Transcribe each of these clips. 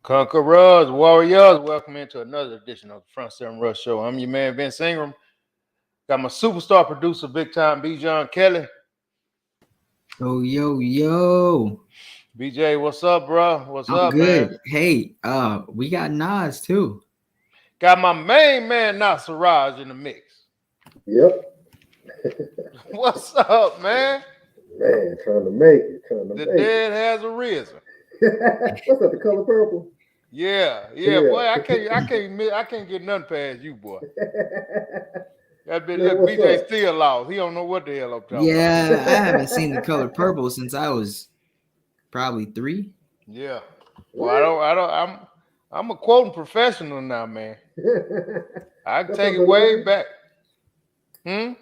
Conquerors, warriors, welcome into another edition of the Front Seven Rush Show. I'm your man, Vincent Ingram. Got my superstar producer, big time Bijan, Kelley. Yo. BJ, what's up, bro? What's I'm up, good. man? Hey, we got Nas too. Got my main man, Sirajj, in the mix. Yep. What's up, man? Man, trying to make it. The dead has arisen. What's that? The color purple? Yeah, boy. I can't get nothing past you, boy. That bitch, look, BJ still lost. He don't know what the hell I'm talking about. Yeah, I haven't seen The Color Purple since I was probably 3. Yeah. Well, I'm a quoting professional now, man. I can take it way back. I'm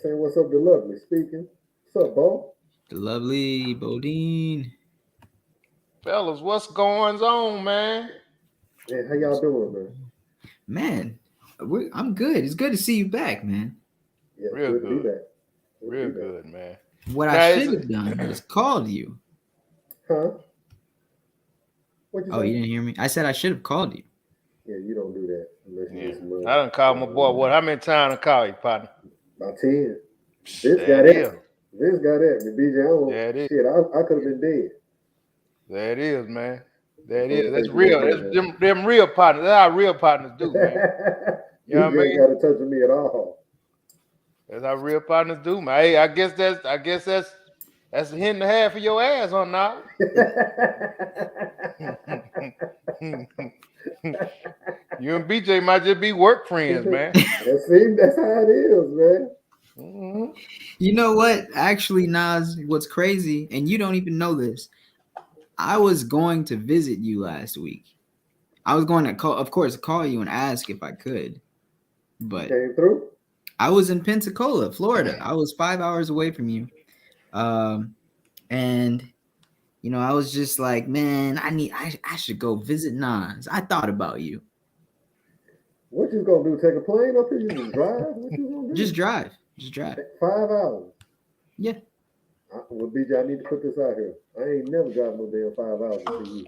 saying, what's up, the lovely speaking. What's up, Bo? The lovely Bodine. Fellas, what's going on, man? Man, how y'all doing, man? Man, I'm good. It's good to see you back, man. Yeah, real good. good. To be back. Real good, man. What I should have done is called you. Huh? What you Oh, say? you didn't hear me? I said I should have called you. Yeah, you don't do that unless you get some money. I done called my boy. What? How many times I call you, partner? About 10. Vince got that. Vince got that. BJ, shit, I could have been dead. There it is, man. There it is. That's real. That's them real partners. That's how real partners do, man. You know what I mean? Got to touch me at all. That's how real partners do, man. Hey, I guess that's a hint and a half of your ass on now. You and BJ might just be work friends, man. That's how it is, man. Mm-hmm. You know what? Actually, Nas, what's crazy, and you don't even know this, I was going to visit you last week. I was going to call you and ask if I could, but came through. I was in Pensacola, Florida. I was 5 hours away from you, and you know, I was just like, man, I should go visit Nas. I thought about you. What you gonna do? Take a plane up here? You just drive? What you gonna do? Just drive. 5 hours. Yeah. Well, BJ, I need to put this out here. I ain't never drive no damn 5 hours to see you.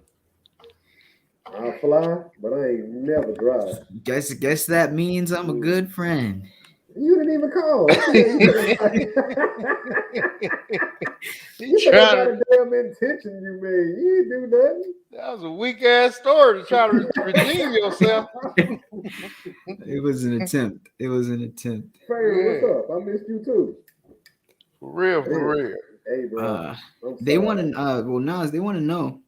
I'll fly, but I ain't never drive. Guess that means I'm a good friend. You didn't even call. You said I got a damn intention you made. You didn't do nothing. That was a weak ass story to try to redeem yourself. It was an attempt. Hey, what's up? I missed you too. For real. Hey, bro. They want to. Nas, they want to know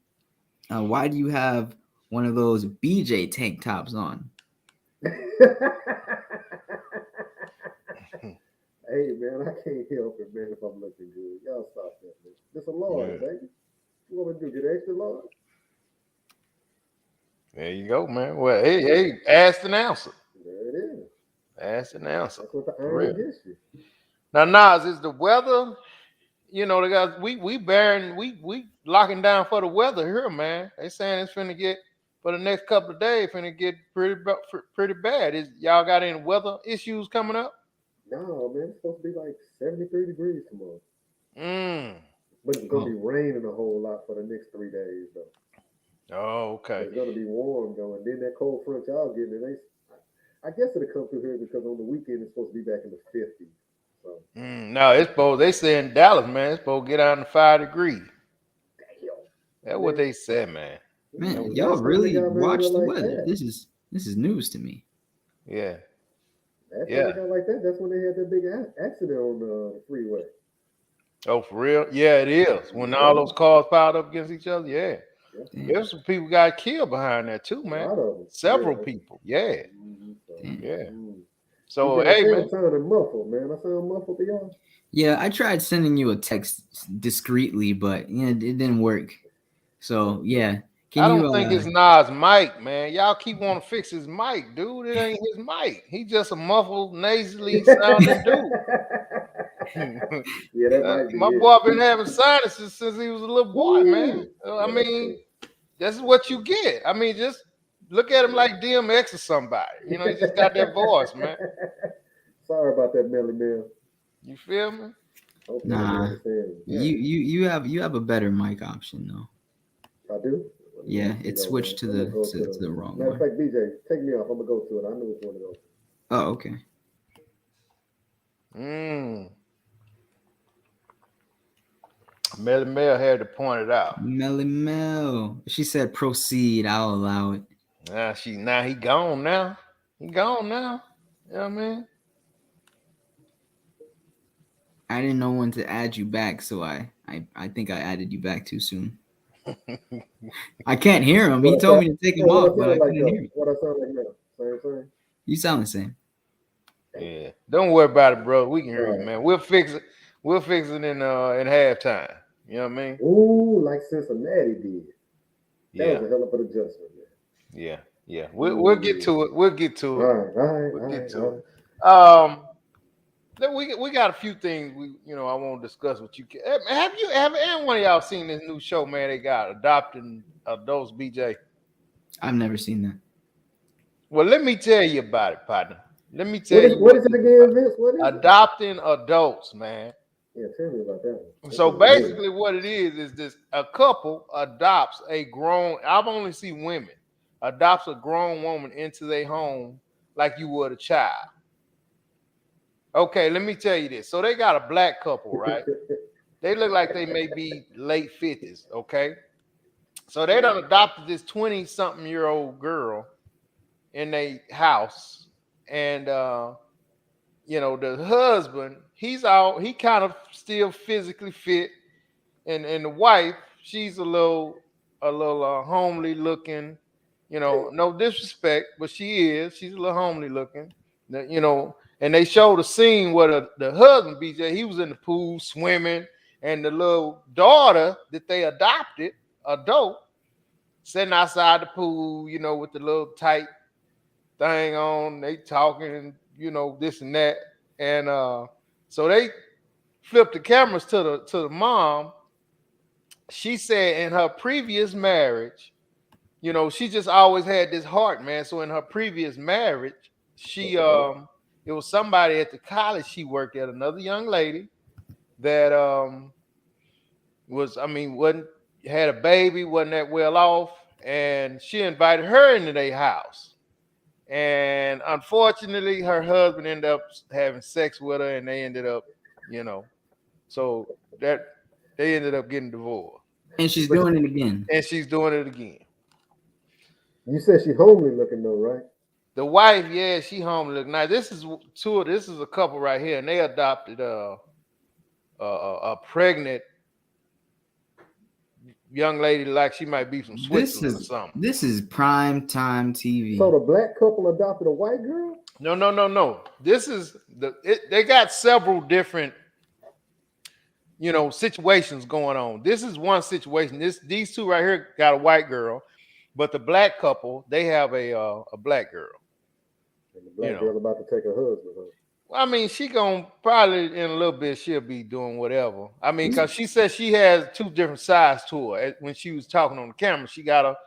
why do you have one of those BJ tank tops on? Hey, man, I can't help it, man, if I'm looking good. Y'all stop that, man. It's a large, baby. You want me to do? Get extra large? There you go, man. Well, hey, ask and answer. There it is. Ask and answer. That's what the iron gets you. Now, Nas, is the weather, you know, the guys, we locking down for the weather here, man. They saying it's finna get, for the next couple of days, finna get pretty bad. Y'all got any weather issues coming up? No, man, it's supposed to be like 73 degrees tomorrow. But it's going to be raining a whole lot for the next 3 days, though. Oh, okay. It's going to be warm, though. And then that cold front y'all getting, I guess it'll come through here because on the weekend it's supposed to be back in the 50s. So. No, it's supposed, they say in Dallas, man, it's supposed to get down to 5 degrees. Damn. That's what they said, man. Man, y'all really watch the weather. This is news to me. Yeah. Like that. That's when they had that big accident on the freeway. Oh, for real? Yeah, it is. When all those cars piled up against each other, yeah. There's some people got killed behind that too, man. A lot of them. Several people, yeah. So, hey, man. I'm sounding muffled, man. I sound muffled to y'all? Yeah, I tried sending you a text discreetly, but it didn't work. So, yeah. I don't think it's Nas' mic, man. Y'all keep wanting to fix his mic, dude. It ain't his mic. He just a muffled, nasally sounding dude. Yeah, that might be my boy been having sinuses since he was a little boy, man. I mean, this is what you get. I mean, just look at him like DMX or somebody. You know, he just got that voice, man. Sorry about that, Melly Mill. You feel me? Nah, you have a better mic option though. I do. Yeah, it switched to the wrong matter one. of fact, BJ, take me off. I'm gonna go to it. I know which one to go to. Oh, okay. Melly Mel had to point it out. Melly Mel. She said proceed. I'll allow it. Now he gone now. He gone now. You know what I mean? I didn't know when to add you back, so I think I added you back too soon. I can't hear him. He told me to take him off, but I couldn't hear him. What I sound like now? Same thing? You sound the same. Yeah. Don't worry about it, bro. We can hear you, man. We'll fix it. We'll fix it in halftime. You know what I mean? Ooh, like Cincinnati did. That was a hell of an adjustment, man. Yeah. We'll get to it. We'll get to it. All right. Then we got a few things I want to discuss with you. Have any one of y'all seen this new show, man? They got Adopting Adults, BJ. I've never seen that. Well, let me tell you about it, partner. Let me tell you. What is it again, Vince? What is Adopting Adults, man. Yeah, tell me about that one. So basically what it is this: a couple adopts a grown, I've only seen women, adopts a grown woman into their home like you would a child. Okay, let me tell you this. So they got a black couple, right? They look like they may be late 50s, okay? So they done adopted this 20-something-year-old girl in their house. And the husband, he kind of still physically fit, and the wife, she's a little homely looking, no disrespect, but she's a little homely looking, and they showed a scene where the husband, BJ, he was in the pool swimming, and the little daughter that they adopted, adult, sitting outside the pool, with the little tight thing on, they talking, this and that. And so they flipped the cameras to the mom. She said in her previous marriage, she just always had this heart, man. So in her previous marriage, she it was somebody at the college she worked at, another young lady that wasn't had a baby, wasn't that well off, and she invited her into their house. And unfortunately, her husband ended up having sex with her, and they ended up, so that they ended up getting divorced. And she's doing it again. You said she's homely looking though, right? The wife, yeah, she homely looking. Now this is a couple right here, and they adopted a pregnant young lady, like she might be from Switzerland or something. This is prime time TV. So the black couple adopted a white girl? No. This is they got several different situations going on. This is one situation. These two right here got a white girl, but the black couple, they have a black girl. And the black girl about to take her husband. Huh? Well, I mean, she gonna probably in a little bit she'll be doing whatever. I mean, because she says she has two different sides to her. When she was talking on the camera, she got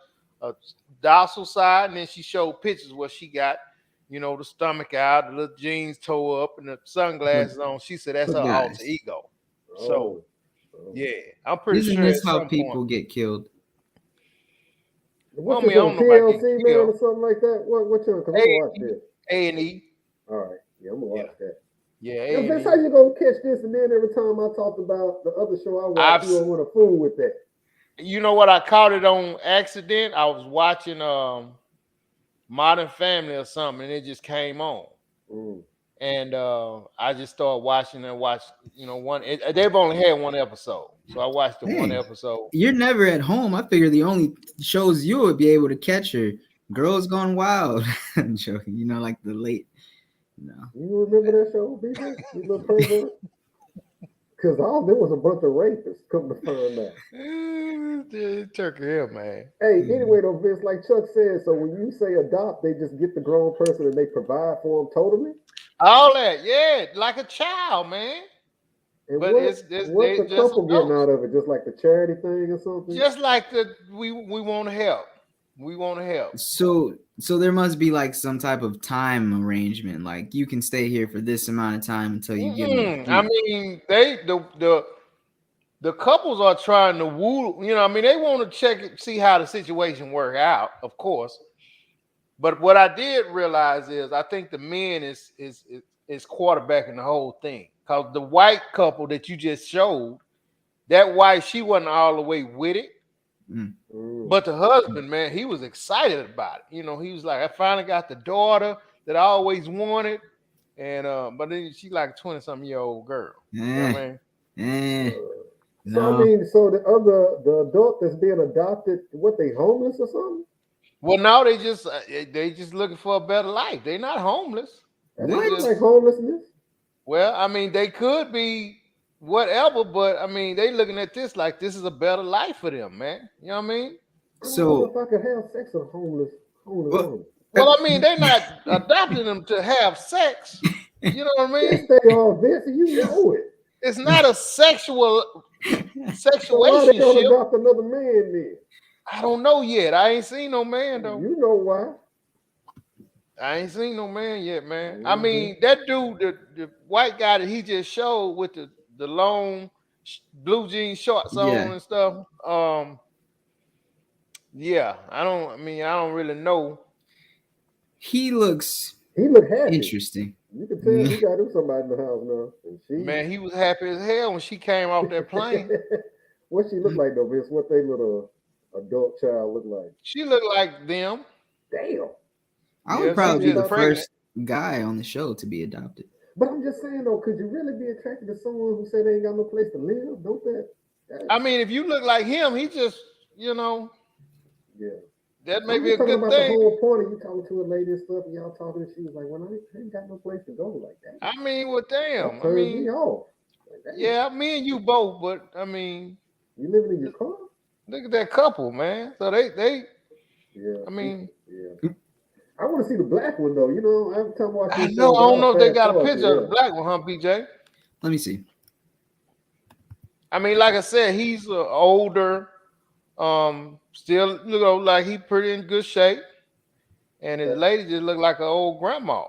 a docile side, and then she showed pictures where she got, the stomach out, the little jeans toe up, and the sunglasses on. She said that's her alter ego. So, yeah, I'm pretty sure. Isn't this how people get killed? What's this on TLC, man, or something like that? What channel? Because I'm gonna watch this. A&E. All right. Yeah, I'm gonna watch that. Yeah. Now, that's how you gonna catch this, and then every time I talked about the other show I watched, you don't want to fool with that. You know what? I caught it on accident. I was watching Modern Family or something, and it just came on. And I just started watching and watched, one. They've only had one episode, so I watched the one episode. You're never at home. I figure the only shows you would be able to catch are Girls Gone Wild. I'm joking. Like the late. No. You remember that show, BJ? You little pervert? Because all there was a bunch of rapists, come to find out. Turkey here, man. Hey, anyway, though, Vince, like Chuck said, so when you say adopt, they just get the grown person and they provide for them totally? All that, yeah, like a child, man. And but what's the couple getting out of it? Just like the charity thing or something? Just like we want to help. We want to help. So there must be like some type of time arrangement. Like you can stay here for this amount of time until you get. I mean, the couples are trying to woo. You know, I mean, they want to check it, see how the situation work out, of course. But what I did realize is, I think the men is quarterbacking the whole thing, because the white couple that you just showed, that wife, she wasn't all the way with it. Mm. But the husband, man, he was excited about it. You know, he was like, I finally got the daughter that I always wanted. And but then she like a 20-something-year-old girl. You know what I mean? So I No. mean, so the adult that's being adopted, what, they homeless or something? Well, now they just looking for a better life. They're not homeless. That They don't look What? just, like homelessness. well, I mean, they could be whatever, but I mean, they looking at this like this is a better life for them, man. You know what I mean? I don't know So, if I could have sex with homeless what? woman. Well, I mean, they're not adopting them to have sex. You know what I Yes, mean? they are, Vincent. You know it. It's not a sexual So why they gonna sexuationship. adopt another man then? I don't know yet. I ain't seen no man though. You know why? I ain't seen no man yet, man. I Mm-hmm. mean, that dude, the white guy that he just showed with the long blue jean shorts Yeah, on and stuff. Yeah, I mean, I don't really know. he looks He look happy. interesting. You can tell he got him somebody in the house now. And she, Man, he was happy as hell when she came off that plane. what she look like though, Vince? What they little adult child look like? She looked like them. Damn. I Yeah, would she probably be just the pregnant. first guy on the show to be adopted. But I'm just saying though, could you really be attracted to someone who say they ain't got no place to live? Don't that? I mean, if you look like him, he just, you know, Yeah. that may I'm be just a talking good about the thing. whole point of you talking to a lady and stuff, and y'all talking, and she was like, "Well, I ain't got no place to go like that." I mean, well, damn. That I turns me mean, off. Like, damn, yeah, me and you both, but I mean, you living in your car? look at that couple, man. So Yeah. I mean, Yeah. I want to see the black one though. You know, every time I watch I these know. shows, I don't I'll know if they fast got a forward picture of to the black one, huh, BJ? Let me see. I mean, like I said, he's older. Still look like he pretty in good shape, and his lady just look like an old grandma.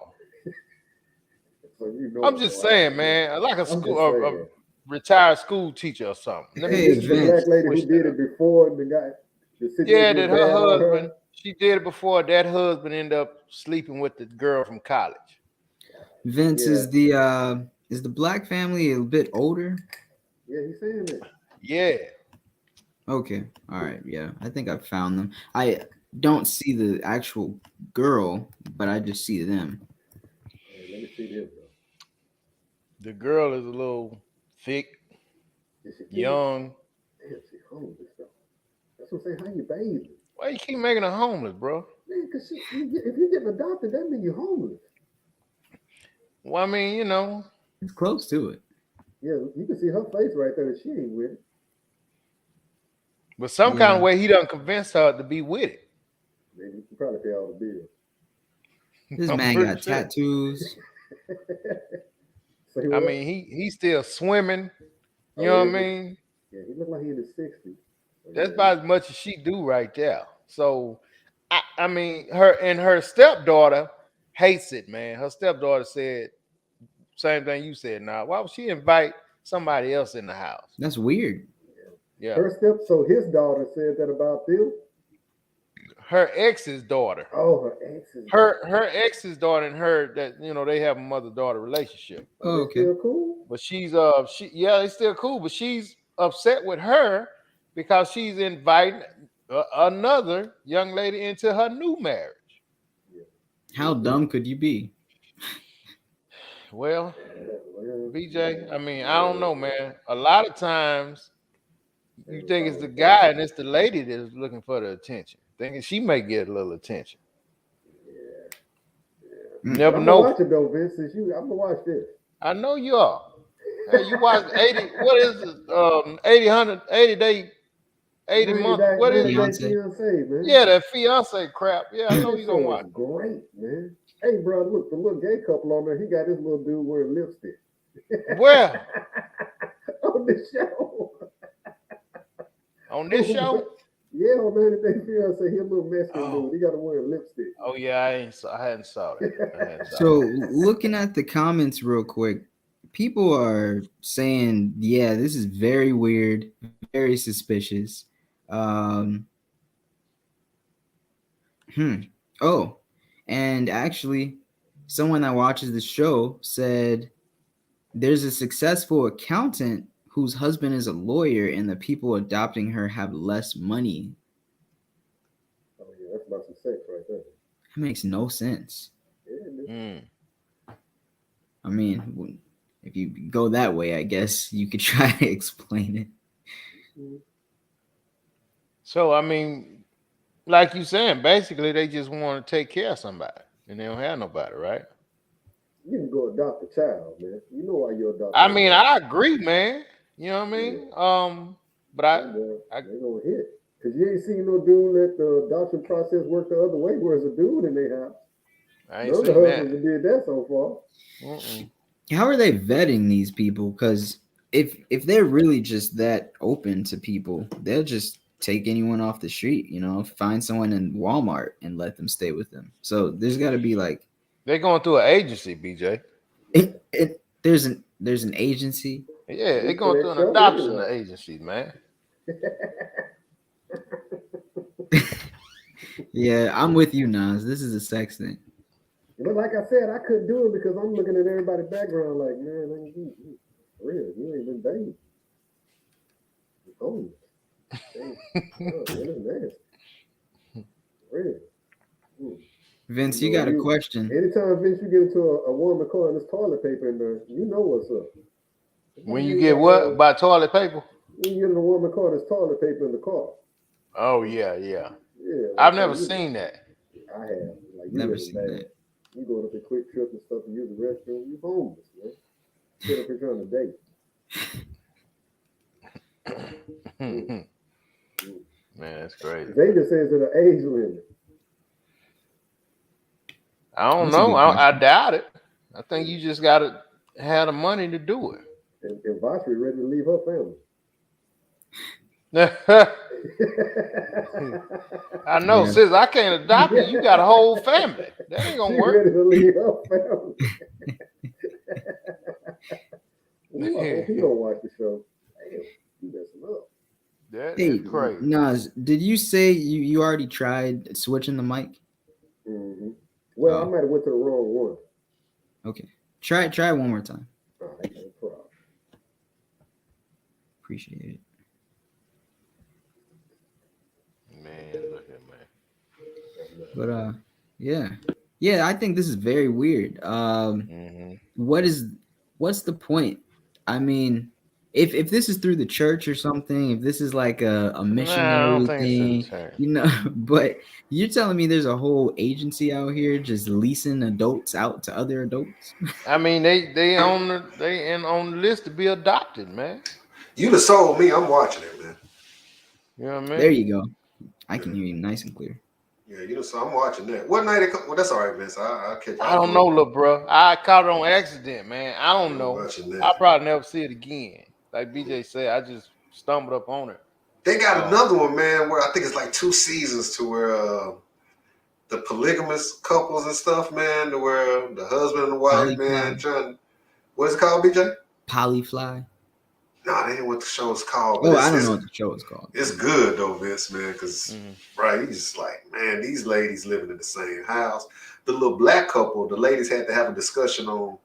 so you know I'm it's just gonna happen. saying, man, like a I'm school, just saying. a retired school teacher or something. Let me And Hey, this just is the Vince. black lady who switch did that up. it before, and the Yeah, situation was that her bad on husband, her. she did it before. That husband ended up sleeping with the girl from college. Vince, Yeah, is the black family a bit older? yeah, he's saying that. Yeah. Okay, all right, yeah, I think I found them. I don't see the actual girl, but I just see them. Hey, let me see this though. The girl is a little thick, Is she big? young. Damn, she homeless though. That's what I'm saying. How you bathing? Why you keep making her homeless, bro? Man, cause if you're getting adopted, that means you're homeless. Well, I mean, you know, It's close to it. Yeah, you can see her face right there that she ain't with it. but some kind Yeah, of way he done convinced her to be with it. Man, you can probably pay all the bills. this I'm man pretty got sure. tattoos. Say I what? mean, he's still swimming. You Oh know what I yeah, mean? yeah. He look like he in his 60s. So, That's yeah, about as much as she do right there. So, I mean, her stepdaughter hates it, man. Her stepdaughter said same thing you said. Now, why would she invite somebody else in the house? That's weird. Yeah, her step. So his daughter said that about them. her ex's daughter. Oh, her ex's. Her ex's daughter and her, that they have a mother daughter relationship. Are Oh, they okay. still cool? But they still cool, but she's upset with her because she's inviting another young lady into her new marriage. Yeah. How dumb could you be? Well, Well, BJ, I mean, I don't know, man. A lot of times you think it's the guy and it's the lady that is looking for the attention, thinking she may get a little attention. yeah, yeah. Mm. But Never I'm gonna know. watch it though, Vince. Since I'm gonna watch this. I know you are. Hey, you watch 80, what is it? 80, 80 day, 80 90 month, day, what is 90 it? day Fiance. fiance, man. Yeah, that fiance crap. Yeah, I Man, know that you're gonna show is watch. great, man. Hey, bro, look, the little gay couple on there. He got this little dude wearing lipstick. Where? On the show. On this show? Yeah, on 90 Day Fiance, he a little Mexican Oh. dude. He got to wear lipstick. Oh yeah, I hadn't saw that. So looking at the comments real quick, people are saying, yeah, this is very weird, very suspicious. Oh, and actually, someone that watches the show said there's a successful accountant whose husband is a lawyer, and the people adopting her have less money. Oh yeah, that's about some sex right there. That makes no sense. Yeah, I mean, if you go that way, I guess you could try to explain it. So I mean, like you saying, basically they just want to take care of somebody, and they don't have nobody, right? you can go adopt a child, man. You know why you adopt I that mean, child. I agree, man. You know what I mean? But They gonna hit. Cause you ain't seen no dude let the adoption process work the other way, where it's a dude in their house. I ain't None of the seen husbands that. have did that so far. Mm-mm. How are they vetting these people? Because if they're really just that open to people, they'll just take anyone off the street. Find someone in Walmart and let them stay with them. So there's got to be like They're going through an agency, BJ. there's an agency. Yeah, they're Look for going that through an show adoption anyway. agency, man. Yeah, I'm with you, Nas. This is a sex thing. But like I said, I couldn't do it because I'm looking at everybody's background like, man, for real, you ain't been dating. You homeless. Man, it's nasty. For real. Vince, you got a question. Anytime, Vince, you get into a warmer car and there's toilet paper in there, you know what's up. When you get what? By toilet paper? When you get in a warmer car, there's toilet paper in the car. Oh, yeah. Yeah. I've never seen that. I have. Like, you Never living seen bad. that. You going up a quick trip and stuff and use the restroom, you homeless, man. Sit up here trying to date. Man, that's crazy. Xavier says there's an age limit. I don't That's a know. good I question. doubt it. I think you just got to have the money to do it. And Vashri ready to leave her family. I know, Yeah. sis. I can't adopt you. You got a whole family. That ain't gonna She work. ready to leave her family. Ooh, I hope he don't watch the show. Damn, he messing up. That Hey, is crazy. Nas, did you say you already tried switching the mic? Mm-hmm. Well, I might have went to the wrong one. Okay. Try it one more time. All right, no problem. Appreciate it. Man, look at man. But yeah, I think this is very weird. What's the point? I mean, if this is through the church or something, if this is like a missionary thing, but you're telling me there's a whole agency out here just leasing adults out to other adults? I mean, they on the list to be adopted, man. You done sold me. I'm watching it, man. You know what I mean? There you go. I can hear you nice and clear. Yeah, so I'm watching that. What night it come? Well, that's all right, Vince. I'll catch. I don't know, little bro. I caught it on accident, man. I don't know. I'll probably never see it again. Like BJ said, I just stumbled up on it. They got another one, man, where I think it's like 2 seasons to where the polygamous couples and stuff, man, to where the husband and the wife, man, trying. What's it called, BJ? Polyfly. No, that ain't what the show is called. But I don't know what the show is called. It's good though, Vince, man, because right, he's just like, man, these ladies living in the same house. The little black couple, the ladies had to have a discussion on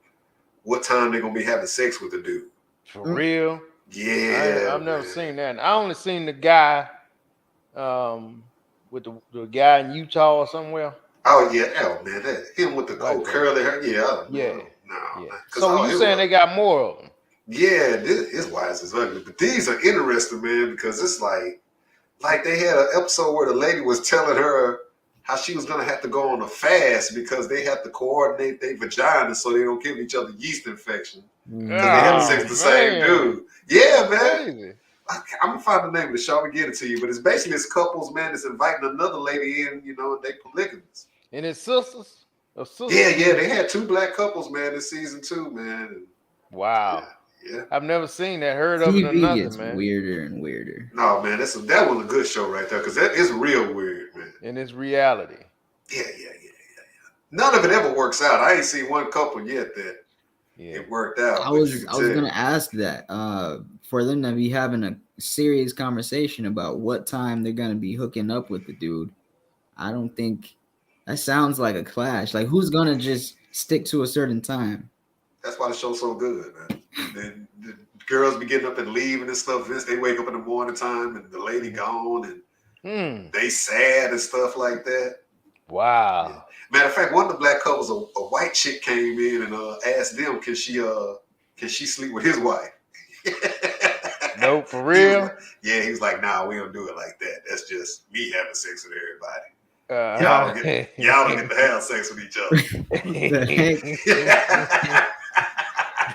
what time they're gonna be having sex with the dude. For real? Yeah. I've never seen that. I only seen the guy with the guy in Utah or somewhere. Oh yeah, man, that him with the cold curly hair. Yeah. No. So you saying they got more of them? Yeah, his wives is ugly, but these are interesting, man, because it's like they had an episode where the lady was telling her how she was gonna have to go on a fast because they have to coordinate their vaginas so they don't give each other yeast infection because they have sex with the same dude. Yeah, man. Crazy. I'm gonna find the name of the show. I'm gonna get it to you, but it's basically this couples, man, that's inviting another lady in, and they polygamous. And it's sisters. Yeah, they had 2 black couples, man, in season 2, man. Wow. Yeah. I've never seen that. Heard of it or nothing, gets man. Weirder and weirder. No, man, that was a good show right there because that is real weird, man. And it's reality. Yeah. None of it ever works out. I ain't seen one couple yet that Yeah. it worked out. I but was you can I was tell. gonna ask that for them to be having a serious conversation about what time they're gonna be hooking up with the dude. I don't think that sounds like a clash. Like who's gonna just stick to a certain time? That's why the show's so good, man. The girls be getting up and leaving and stuff. Vince, they wake up in the morning time and the lady gone and they sad and stuff like that. Wow. Yeah. Matter of fact, one of the black couples, a white chick came in and asked them, can she sleep with his wife? No, for He was real? like, yeah, he was like, nah, we don't do it like that. That's just me having sex with everybody. Y'all don't get to have sex with each other. The heck?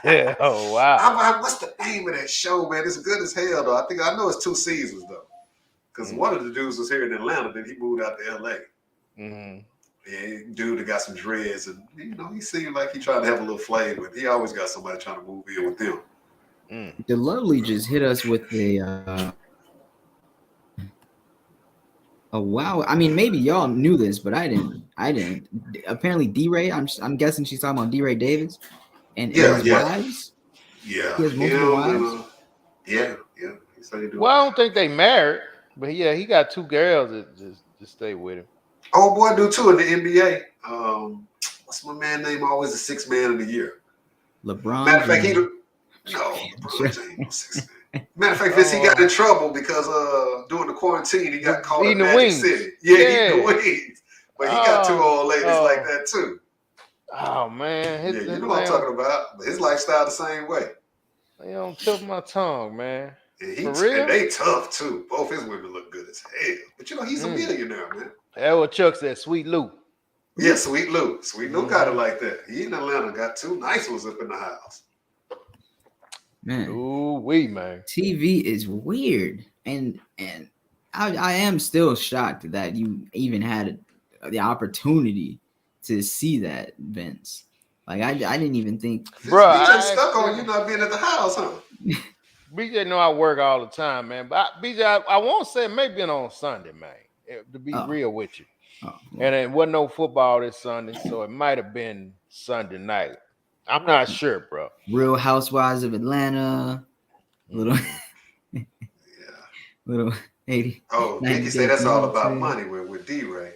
Yeah, oh wow. I'm like, what's the name of that show, man? It's good as hell, though. I know it's 2 seasons, though. Because one of the dudes was here in Atlanta, then he moved out to LA. Mm-hmm. Yeah, dude that got some dreads, and he seemed like he tried to have a little flavor. He always got somebody trying to move in with them. The Lovely just hit us with a wow. I mean, maybe y'all knew this, but I didn't. Apparently, D-Ray. I'm guessing she's talking about D-Ray Davis and his wives. Yeah, He has multiple wives. Yeah. He said he do. Well, I don't think they married, but yeah, he got 2 girls that just stay with him. Oh boy, do too in the NBA. What's my man name? Always the 6th man of the year. LeBron. Matter of fact, LeBron James was 6th man. Matter of fact, Vince, he got in trouble because during the quarantine he got caught in Magic City. Yeah, eating the wings. But he got 2 old ladies like that too. Oh man, You know what I'm talking about. But his lifestyle the same way. They on tip of my tongue, man. For real? And they tough too. Both his women look good as hell. But he's a millionaire, man. That's what Chuck said, Sweet Lou. Yeah, Sweet Lou. Sweet Lou got it like that. He in Atlanta got 2 nice ones up in the house. Man. Ooh, man. TV is weird. And I am still shocked that you even had the opportunity to see that, Vince. Like I didn't even think. Bro, BJ stuck on you not being at the house, huh? BJ know I work all the time, man. But BJ, I won't say maybe on Sunday, man. To be real with you. And it wasn't no football this Sunday, so it might have been Sunday night. I'm not sure, bro. Real Housewives of Atlanta. Little 80. Oh, Vicky say that's all about money with D-Ray.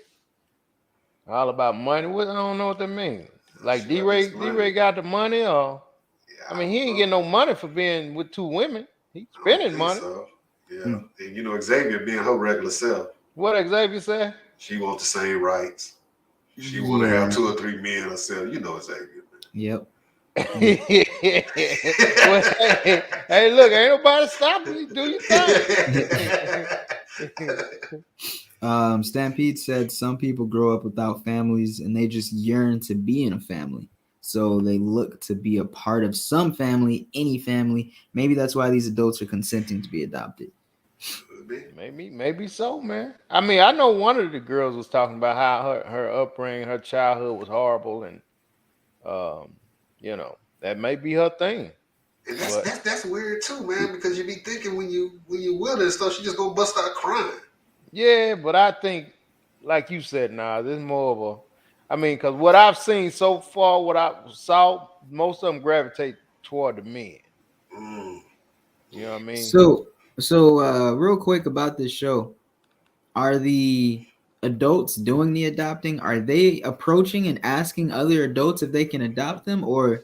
All about money? What? I don't know what that means. Like D-Ray got the money, or I mean, he ain't getting no money for being with 2 women. He's spending money. So. Yeah, and Xavier being her regular self. What Xavier said? She wants the same rights. She want to have 2 or 3 men herself. Xavier. Yep. Well, hey, look, ain't nobody stopping you. Do your thing. Stampede said some people grow up without families and they just yearn to be in a family. So they look to be a part of some family, any family. Maybe that's why these adults are consenting to be adopted. Maybe so, man. I mean, I know one of the girls was talking about how her upbringing, her childhood was horrible, and that may be her thing. And that's weird too, man, because you be thinking when you with her and stuff, she just gonna bust out crying. Yeah, but I think, like you said, this is more of a. I mean, because what I've seen so far, what I saw, most of them gravitate toward the men. You know what I mean? So real quick about this show, are the adults doing the adopting? Are they approaching and asking other adults if they can adopt them, or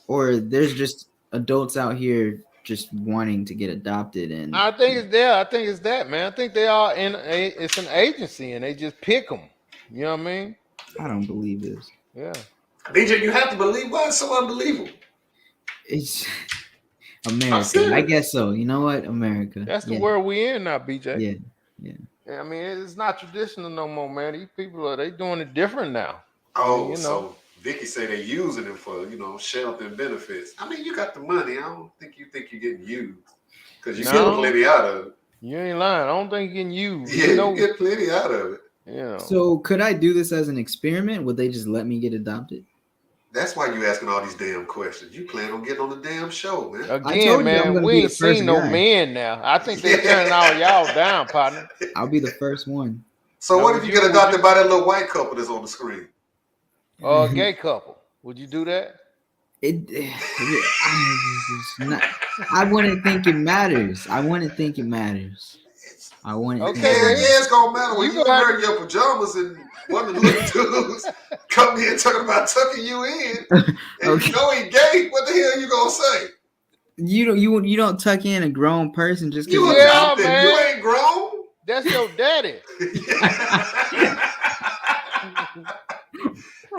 there's just adults out here just wanting to get adopted? And I think it's there. I think it's that, man. I think they are it's an agency and they just pick them. You know what I mean? I don't believe this. Yeah. BJ, you have to believe. Why it's so unbelievable? It's America. I guess so. You know what? America. That's the world we in now, BJ. Yeah. I mean, it's not traditional no more, man. These people they doing it different now. Oh, so Vicky say they using it for shelter and benefits. I mean, you got the money. I don't think you're getting used because you get plenty out of it. You ain't lying. I don't think you're getting used. Yeah, you get plenty out of it. Yeah. So could I do this as an experiment? Would they just let me get adopted? That's why you asking all these damn questions. You plan on getting on the damn show, man. Again, man, we ain't seen no men now. I think they turning all y'all down, partner. I'll be the first one. So what if you get adopted by that little white couple that's on the screen? Or a gay couple? Would you do that? I wouldn't think it matters. I wouldn't think it matters. I wouldn't Okay, think Yeah, it well, matters. it's gonna matter when you you gonna have wearing your pajamas and one of the little dudes come in talking about tucking you in, and Okay. you know he gay. What the hell you gonna say? You don't tuck in a grown person just because You he's yeah, adopted. You man. ain't grown. That's your daddy.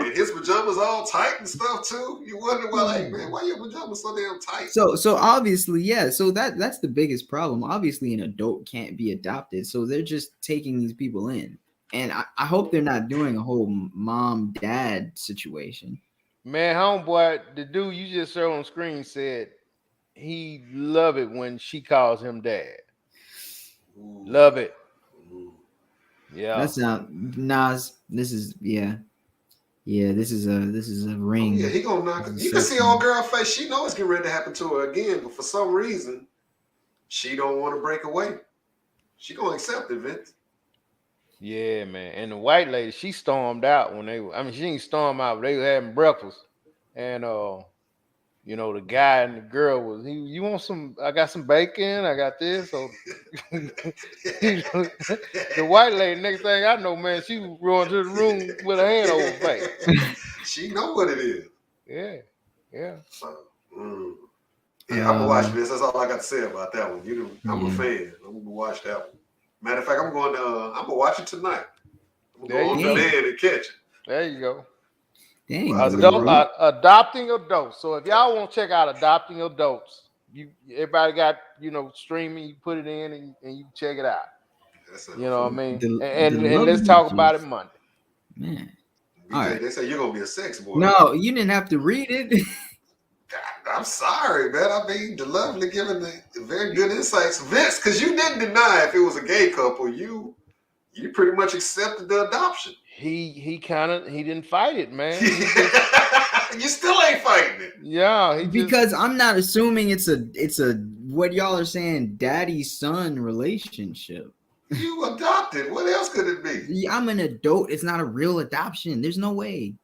And his pajamas all tight and stuff too. You wonder why, like, man, why your pajamas so damn tight? so obviously, yeah. So that's the biggest problem. Obviously, an adult can't be adopted, so they're just taking these people in. And I hope they're not doing a whole mom dad situation. Man, homeboy, the dude you just showed on screen said he love it when she calls him dad. Ooh, Love it. ooh. Yeah. That's not Nas. This is yeah. This is a Oh yeah, ring. he gonna knock it. This You is can a see sex old ring. girl face. She knows it's getting ready to happen to her again, but for some reason, she don't want to break away. She gonna accept it, Vince. Yeah, man. And the white lady, she stormed out when they were, I mean, she didn't storm out, but they were having breakfast. And the guy and the girl was you want some, I got some bacon, I got this. So the white lady, next thing I know, man, she was running to the room with her hand over her face. She know what it is. Yeah. Yeah. So, yeah, I'm gonna watch this. That's all I got to say about that one. I'm a Yeah. fan. I'm gonna watch that one. Matter of fact, I'm gonna watch it tonight. I'm gonna There go on you go. demand and catch it. There you go. Dang, Well, Gullible. Adopting adults. So if y'all want to check out adopting adults, everybody got streaming. You put it in and you check it out. that's You know what I mean? The And love let's talk about it images, Monday. man. All BJ, right. they say you're gonna be a sex boy. No, you didn't have to read it. I'm sorry, man. I mean, the lovely giving the very good insights, Vince, because you didn't deny if it was a gay couple, you pretty much accepted the adoption. He didn't fight it, man. He just You still ain't fighting it. yeah. He just Because I'm not assuming it's a what y'all are saying daddy son relationship. You adopted. What else could it be? I'm an adult. It's not a real adoption. There's no way.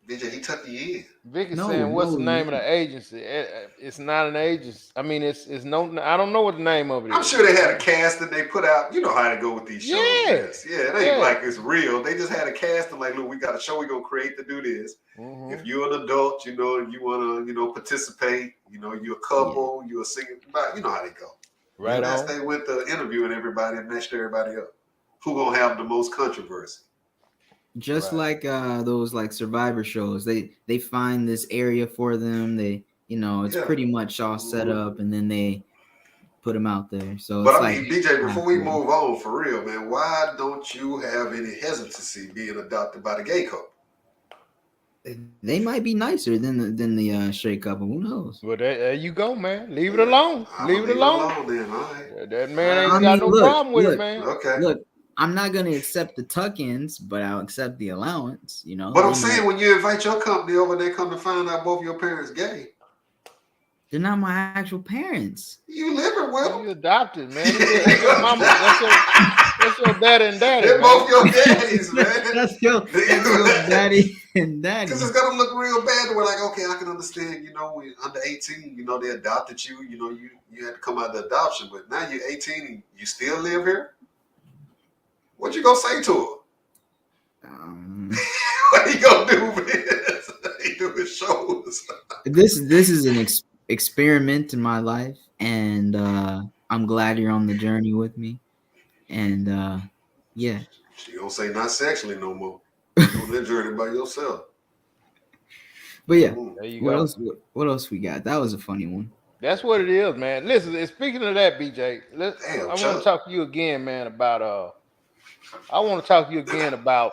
BJ, he took you in. Vicky's No, saying, "What's no. the name of the agency?" It's not an agency. I mean, it's no. I don't know what the name of it is. I'm sure they had a cast that they put out. You know how to go with these shows. Yeah. Vince. Yeah, it ain't like it's real. They just had a casting like, look, we got a show we're gonna create to do this. Mhm. If you're an adult, you wanna, participate, you're a couple, you're a single, you know how they go. Right That's on. they went to interviewing everybody and matched everybody up. Who gonna have the most controversy? Just Right. like those like survivor shows. They find this area for them. It's Yeah. pretty much all set up, and then they put them out there. So But it's I like mean, BJ, before we move on, for real, man, why don't you have any hesitancy being adopted by the gay couple? they might be nicer than the straight couple. Who knows? Well, there you go, man. Leave it alone. I'ma Leave it alone. then. All right. That man I ain't mean, got no look, problem with it, man. Okay. look. I'm not gonna accept the tuck-ins, but I'll accept the allowance. But I'm saying when you invite your company over, they come to find out both your parents gay. they're not my actual parents. You living with them. You adopted, man. That's your mama. That's your daddy and daddy. They're Man. both your daddies, man. That's your daddy and daddy. Because it's gonna look real bad. We're like, okay, I can understand. When under 18, they adopted you. You had to come out of the adoption, but now you're 18 and you still live here. What you gonna say to her? What you gonna do, Vince? He doing shows. This is an experiment in my life, and I'm glad you're on the journey with me. And yeah, She don't say not sexually no more. You on that journey by yourself. but yeah. There you What go. else? What else we got? That was a funny one. That's what it is, man. Listen, speaking of that, BJ, Damn, I want Chuck. to talk to you again, man, about I want to talk to you again about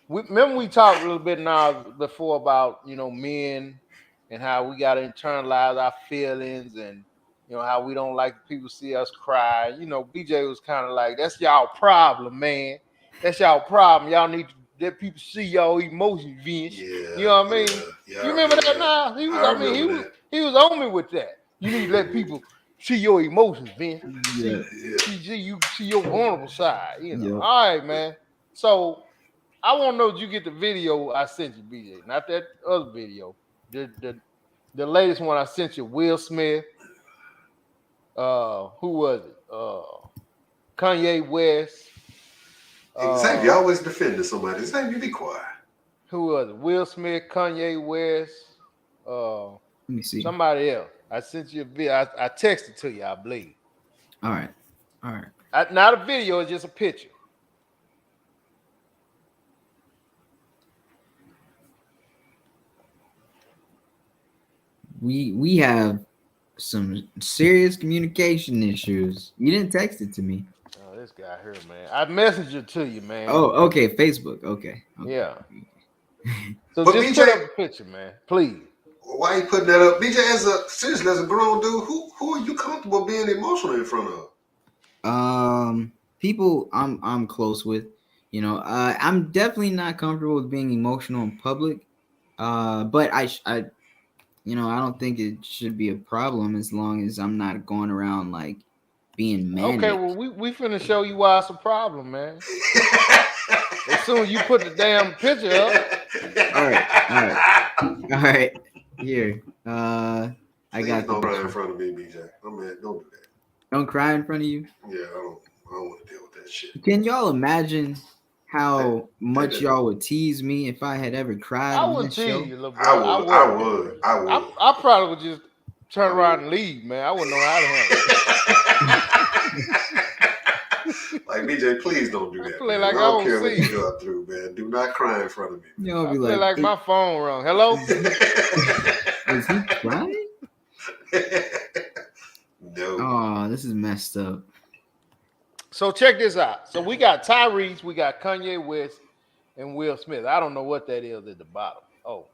remember we talked a little bit now before about, men and how we gotta internalize our feelings and how we don't like people see us cry. BJ was kind of like, that's y'all problem, man. That's y'all problem. Y'all need to let people see y'all emotions, Vince. Yeah. You know what I mean? Yeah, You remember that now? He was he was on me with that. You need to let people see your emotions, Vince. Yeah. See your vulnerable side. Yeah. All right, man. So I want to know, did you get the video I sent you, BJ? Not that other video. The The latest one I sent you, Will Smith. Who was it? Kanye West. Xavier always defending somebody. Xavier, be quiet. Who was it? Will Smith, Kanye West. Let me see. Somebody else. I sent you a video. I texted to you, I believe. All right. Not a video, it's just a picture. We have some serious communication issues. You didn't text it to me. Oh, this guy here, man. I messaged it to you, man. Oh, okay. Facebook. Okay. Yeah. So But just BJ, put up a picture, man. Please. Why you putting that up? BJ, seriously, as a grown dude, who are you comfortable being emotional in front of? People I'm close with. You know, I'm definitely not comfortable with being emotional in public. But I you know, I don't think it should be a problem as long as I'm not going around like being manic. Okay, well, we finna show you why it's a problem, man. As soon as you put the damn picture up. All right. Here. I Please got don't the cry in picture. front of me, BJ. Oh man, don't do that. Don't cry in front of you. Yeah, I don't want to deal with that shit. Can y'all imagine how much y'all would tease me if I had ever cried I on would this tease show? you, little bro. I would. I probably would just turn around and leave, man. I wouldn't know how to handle it. Like BJ, please don't do that. feel Man. like I I don't don't care what see you you. go through, man. Do not cry in front of me. You know, I be feel like my phone rung. Hello? Is he crying? No. Oh, this is messed up. So check this out. So we got Tyrese, we got Kanye West, and Will Smith. I don't know what that is at the bottom. Oh,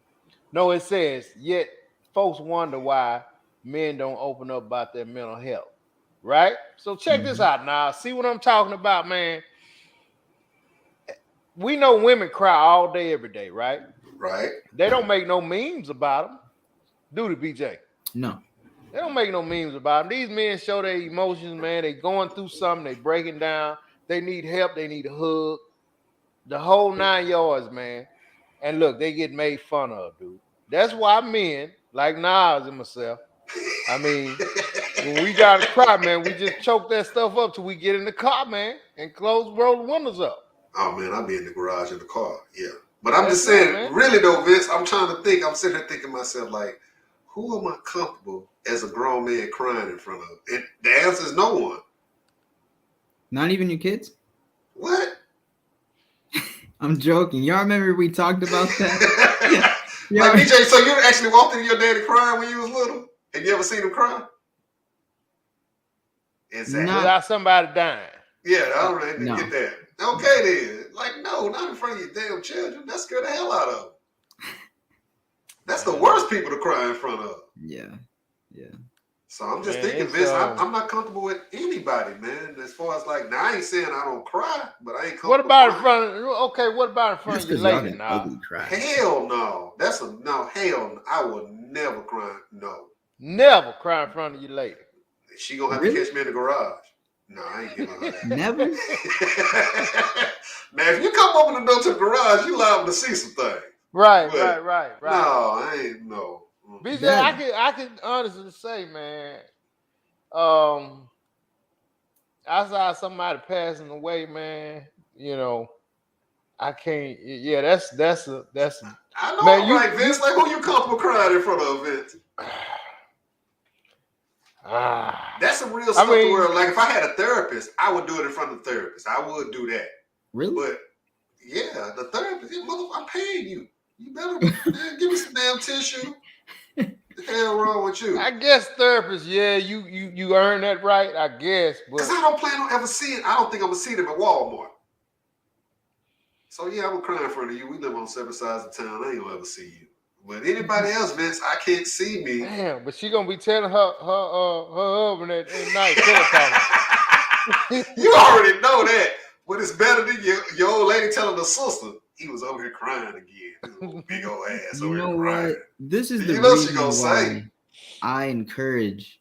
no, it says, yet folks wonder why men don't open up about their mental health. Right? So check this out now. See what I'm talking about, man? We know women cry all day, every day, right? Right. They don't make no memes about them. Do the BJ? No. They don't make no memes about them. These men show their emotions, man. They going through something. They breaking down. They need help. They need a hug. The whole 9 yards, man. And look, they get made fun of, dude. That's why men, like Nas and myself, I mean, when we got to cry, man, we just choke that stuff up till we get in the car, man, and roll the windows up. Oh, man, I'll be in the garage in the car. Yeah. But I'm just saying, really, though, Vince, I'm trying to think. I'm sitting here thinking to myself, like, who am I comfortable as a grown man crying in front of? And the answer is no one. Not even your kids? What? I'm joking. Y'all remember we talked about that? Like, BJ, so you actually walked into your daddy crying when you was little? And you ever seen him cry? Exactly. Without somebody dying. Yeah, I don't really get that. Okay, then. Like, no, not in front of your damn children. That scared the hell out of them. That's the worst people to cry in front of. Yeah. So I'm just thinking, Vince, I'm not comfortable with anybody, man. As far as like, now I ain't saying I don't cry, but I ain't comfortable. What about in front of, what about in front of your lady now? Hell no. Hell no. I will never cry. No. Never cry in front of your lady. She gonna have to catch me in the garage. No, I ain't giving her that. Never? Now, if you come open the door to the garage, you liable to see some things. Right. No, I ain't, no. BJ, I can honestly say, man, I saw somebody passing away, man. You know, I can't. Yeah, that's. I know, man, right, Vince? Like, who you comfortable crying in front of, Vince? That's some real stuff. Where, like, if I had a therapist, I would do it in front of the therapist. I would do that. Really? But yeah, the therapist, I'm paying you. You better give me some damn tissue. What the hell wrong with you? I guess therapist, yeah, you earn that right, I guess. Because I don't plan on ever seeing. I don't think I'm gonna see them at Walmart. So yeah, I'm gonna cry in front of you. We live on separate sides of town. I ain't gonna ever see you. But anybody else, Vince, I can't see me. Damn, but she gonna be telling her husband at night telephone. You already know that. But it's better than your old lady telling the sister he was over here crying again. Big old ass over here crying. What? This is the reason why say. I encourage,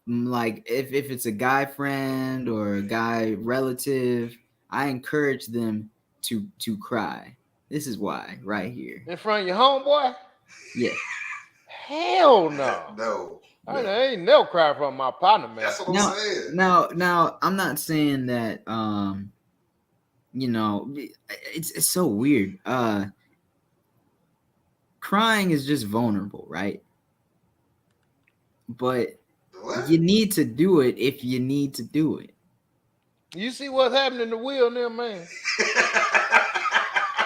like, if it's a guy friend or a guy relative, I encourage them to cry. This is why, right here. In front of your homeboy? Yeah. Hell no. No. I ain't never cried from my partner, man. That's what I'm saying. Now, I'm not saying that. You know, it's so weird. Crying is just vulnerable, right? But What? you need to do it if you need to do it. You see what's happening to Will now, man?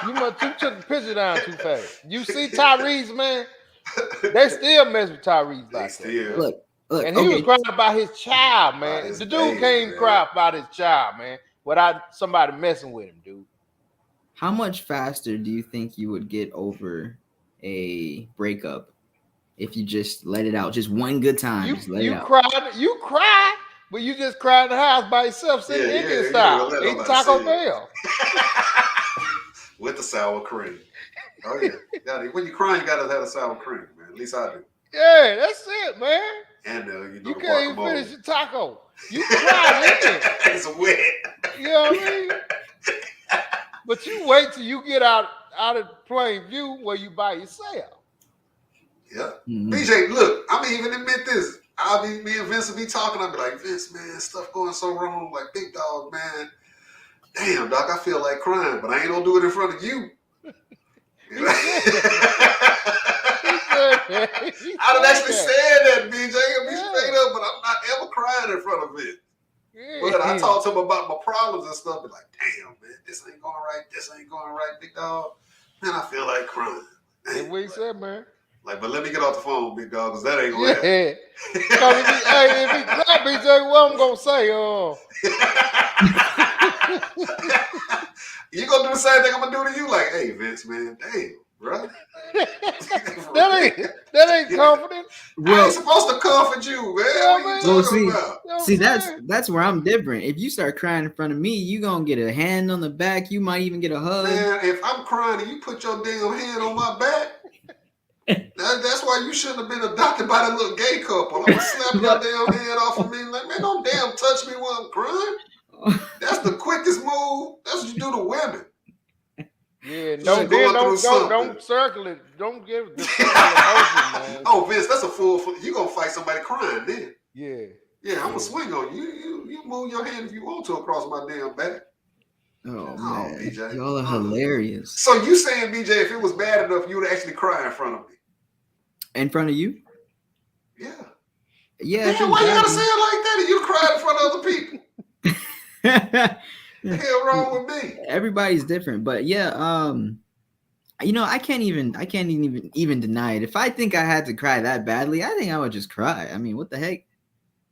You took the picture down too fast. You see Tyrese, man? They still mess with Tyrese They like still. that. Look, And he was crying about his child, man. his The dude baby, can't even man. cry about his child, man, without somebody messing with him, dude. How much faster do you think you would get over a breakup if you just let it out, just one good time, just let it out? You cried, but you just cried in the house by yourself, sitting Indian style, eating Taco Bell. With the sour cream. Oh yeah. When you crying, you gotta have a sour cream, man. At least I do. Yeah, that's it, man. And you can't even finish your taco. You cried in it. It's wet. You know what I mean? But you wait till you get out of plain view where you by yourself. Yeah. Mm-hmm. BJ, look, I'm gonna even admit this. Me and Vincent be talking. I'll be like, Vince, man, stuff going so wrong. Like, big dog, man. Damn, Doc, I feel like crying, but I ain't gonna do it in front of you. You know? I done actually said that, BJ. I'll be straight up, but I'm not ever crying in front of it. Yeah. But I talk to him about my problems and stuff. Be like, damn, man, this ain't going right. This ain't going right, big dog. Man, I feel like crying. That's what he said, man. Like, but let me get off the phone, big dog, because that ain't gonna happen. Yeah. Because if he clap, BJ, what I'm gonna say? You gonna do the same thing I'm gonna do to you? Like, hey, Vince, man, damn, bro. that ain't comforting. I ain't supposed to comfort you, man. What are you talking about? See, that's where I'm different. If you start crying in front of me, you gonna get a hand on the back. You might even get a hug. Man, if I'm crying and you put your damn hand on my back, that's why you shouldn't have been adopted by that little gay couple. I'm gonna slap your damn hand off of me. Like, man, don't damn touch me while I'm crying. That's the quickest move. That's what you do to women. Yeah, don't circle it. Don't give the emotion, man. Oh, Vince, that's a fool. You gonna fight somebody crying then? Yeah, I'm gonna swing on you. You move your hand if you want to across my damn back. Oh man, BJ, y'all are hilarious. So you saying, BJ, if it was bad enough, you would actually cry in front of me? In front of you? Yeah. Yeah. Why you gotta say it like that? And you cry in front of other people? The hell wrong with me? Everybody's different, but yeah, you know, I can't even deny it. If I think I had to cry that badly, I think I would just cry. I mean, what the heck?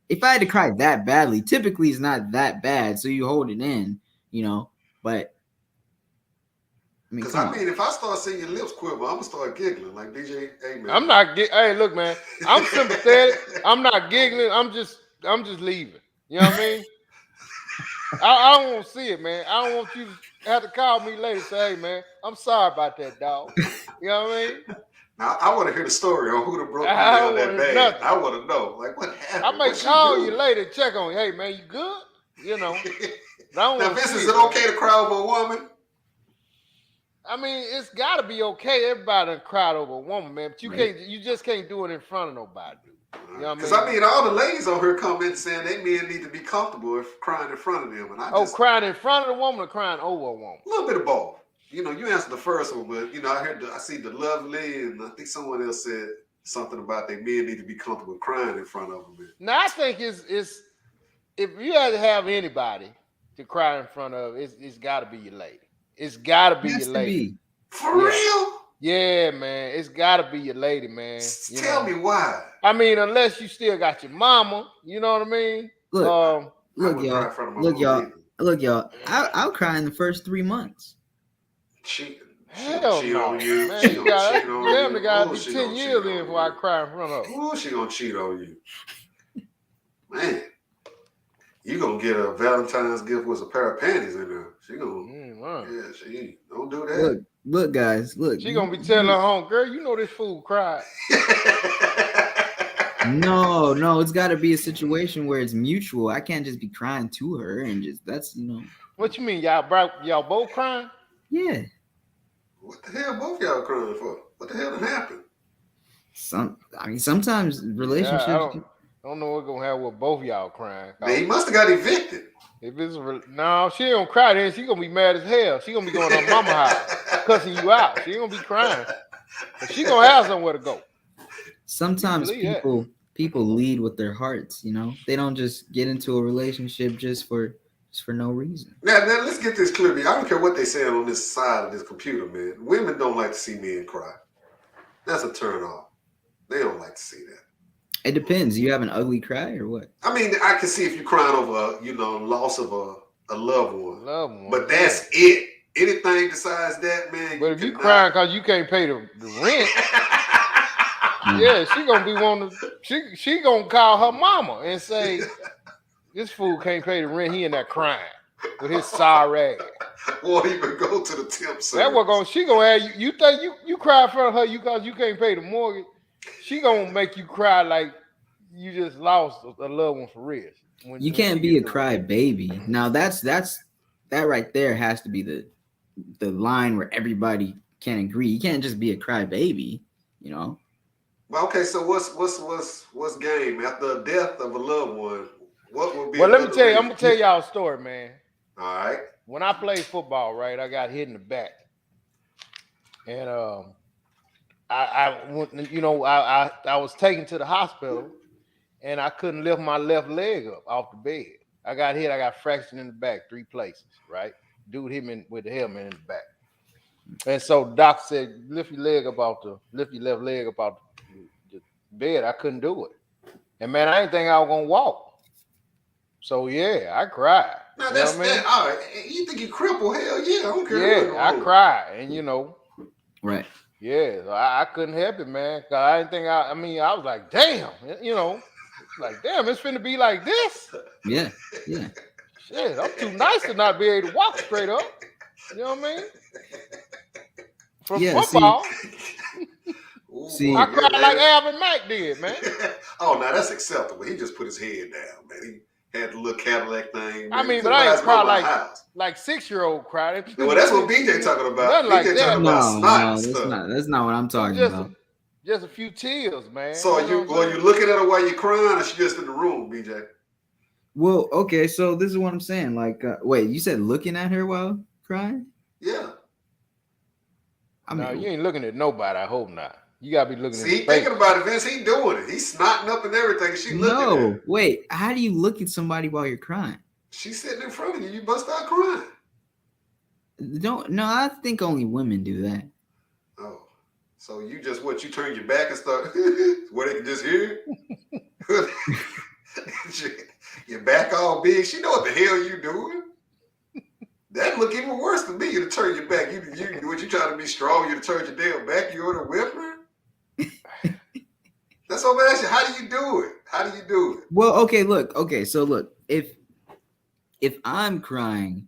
If I had to cry that badly, typically it's not that bad, so you hold it in, you know. But I mean, if I start seeing your lips quiver, I'm gonna start giggling like DJ. Hey man, I'm not. Hey, look, man, I'm sympathetic. I'm not giggling. I'm just leaving. You know what I mean? I don't want to see it, man. I don't want you to have to call me later and say, hey, man, I'm sorry about that, dog. You know what I mean? Now, I want to hear the story on who broke you down that bad. I want to know, like, what happened? I may call you later and check on you. Hey, man, you good? You know. Now, Vince, is it okay to cry over a woman? I mean, it's got to be okay. Everybody done cried over a woman, man. But you just can't do it in front of nobody, dude. You know what I mean? Because I mean, all the ladies on here comment saying they men need to be comfortable if crying in front of them. And crying in front of the woman or crying over a woman? A little bit of both. You know, you answered the first one, but you know, I see the lovely, and I think someone else said something about they men need to be comfortable crying in front of them. Now, I think it's if you had to have anybody to cry in front of, it's got to be your lady. It's got to be your lady. For real? Yeah, man. It's got to be your lady, man. Tell me why. I mean, unless you still got your mama, you know what I mean? Look, y'all. I'll cry in the first 3 months. Hell no, on you. Man, you got to be 10 years in before I cry in front of her. Who is she gonna cheat on you? Man, you gonna get a Valentine's gift with a pair of panties in there. She gonna, she don't do that. Look, guys, look. She gonna be telling her home, girl, you know this fool cried. No, it's got to be a situation where it's mutual. I can't just be crying to her and that's. What you mean, y'all both crying? Yeah. What the hell both y'all crying for? What the hell did happen? Sometimes Yeah, relationships. I don't know what's gonna happen with both y'all crying. Man, he must have got evicted. If it's no, she don't cry. Then she gonna be mad as hell. She gonna be going to her mama house, cussing you out. She ain't gonna be crying. But she gonna have somewhere to go. Sometimes Believe that. people lead with their hearts. They don't just get into a relationship just for no reason. Now, let's get this clear. I don't care what they saying on this side of this computer, man. Women don't like to see men cry. That's a turn off. They don't like to see that. It depends. You have an ugly cry or what? I mean, I can see if you're crying over, loss of a loved one. But yeah. that's it. Anything besides that, man. But if you crying because you can't pay the rent, yeah, she gonna be wanting to. She gonna call her mama and say, "This fool can't pay the rent. He in there crying with his sorry ass." Won't even go to the temp service. That what she gonna have you. You think you cry in front of her because you can't pay the mortgage? She gonna make you cry like you just lost a loved one for real. You can't be a cry baby. Now that right there has to be the line where everybody can agree. You can't just be a cry baby. Well, okay, so what's game after the death of a loved one? What would be? Well, let me tell you. I'm gonna tell y'all a story, man. All right. When I played football, right, I got hit in the back, and I was taken to the hospital, and I couldn't lift my left leg up off the bed. I got hit. I got fractured in the back 3 places. Right, dude hit me with the helmet in the back, and so the doctor said, lift your left leg up off the bed. I couldn't do it, and man, I didn't think I was gonna walk. So yeah, I cried. Now that's that. All right, you think you crippled? Hell yeah, I don't care. Yeah, I cried, and right. Yeah, I couldn't help it, man. Cause I didn't think I was like, damn, like damn, it's finna be like this. Yeah. Shit, I'm too nice to not be able to walk straight up. You know what I mean? From football. See, I cried like Alvin Mack did, man. Oh, now that's acceptable. He just put his head down, man. He had the little Cadillac thing. Man. I mean, but I ain't cry like 6-year-old cried. Well, that's what BJ talking about. Nothing like BJ that. talking about snot. That's not what I'm talking about. Just a few tears, man. So are you looking at her while you're crying, or she just in the room, BJ? Well, okay, so this is what I'm saying. Like, wait, you said looking at her while crying? Yeah. No, you ain't looking at nobody. I hope not. You gotta be looking at his face. Thinking about it, Vince. He doing it. He's snotting up and everything. She looking at him. Wait. How do you look at somebody while you're crying? She's sitting in front of you. You must start crying. No, I think only women do that. Oh, so you just you turn your back and start where they can just hear your back all big. She know what the hell you doing. That look even worse than me. You to turn your back. You trying to be strong. You to turn your damn back. You in a whimper. That's what I'm asking. How do you do it? How do you do it? Well, okay, look. Okay, so look, if I'm crying,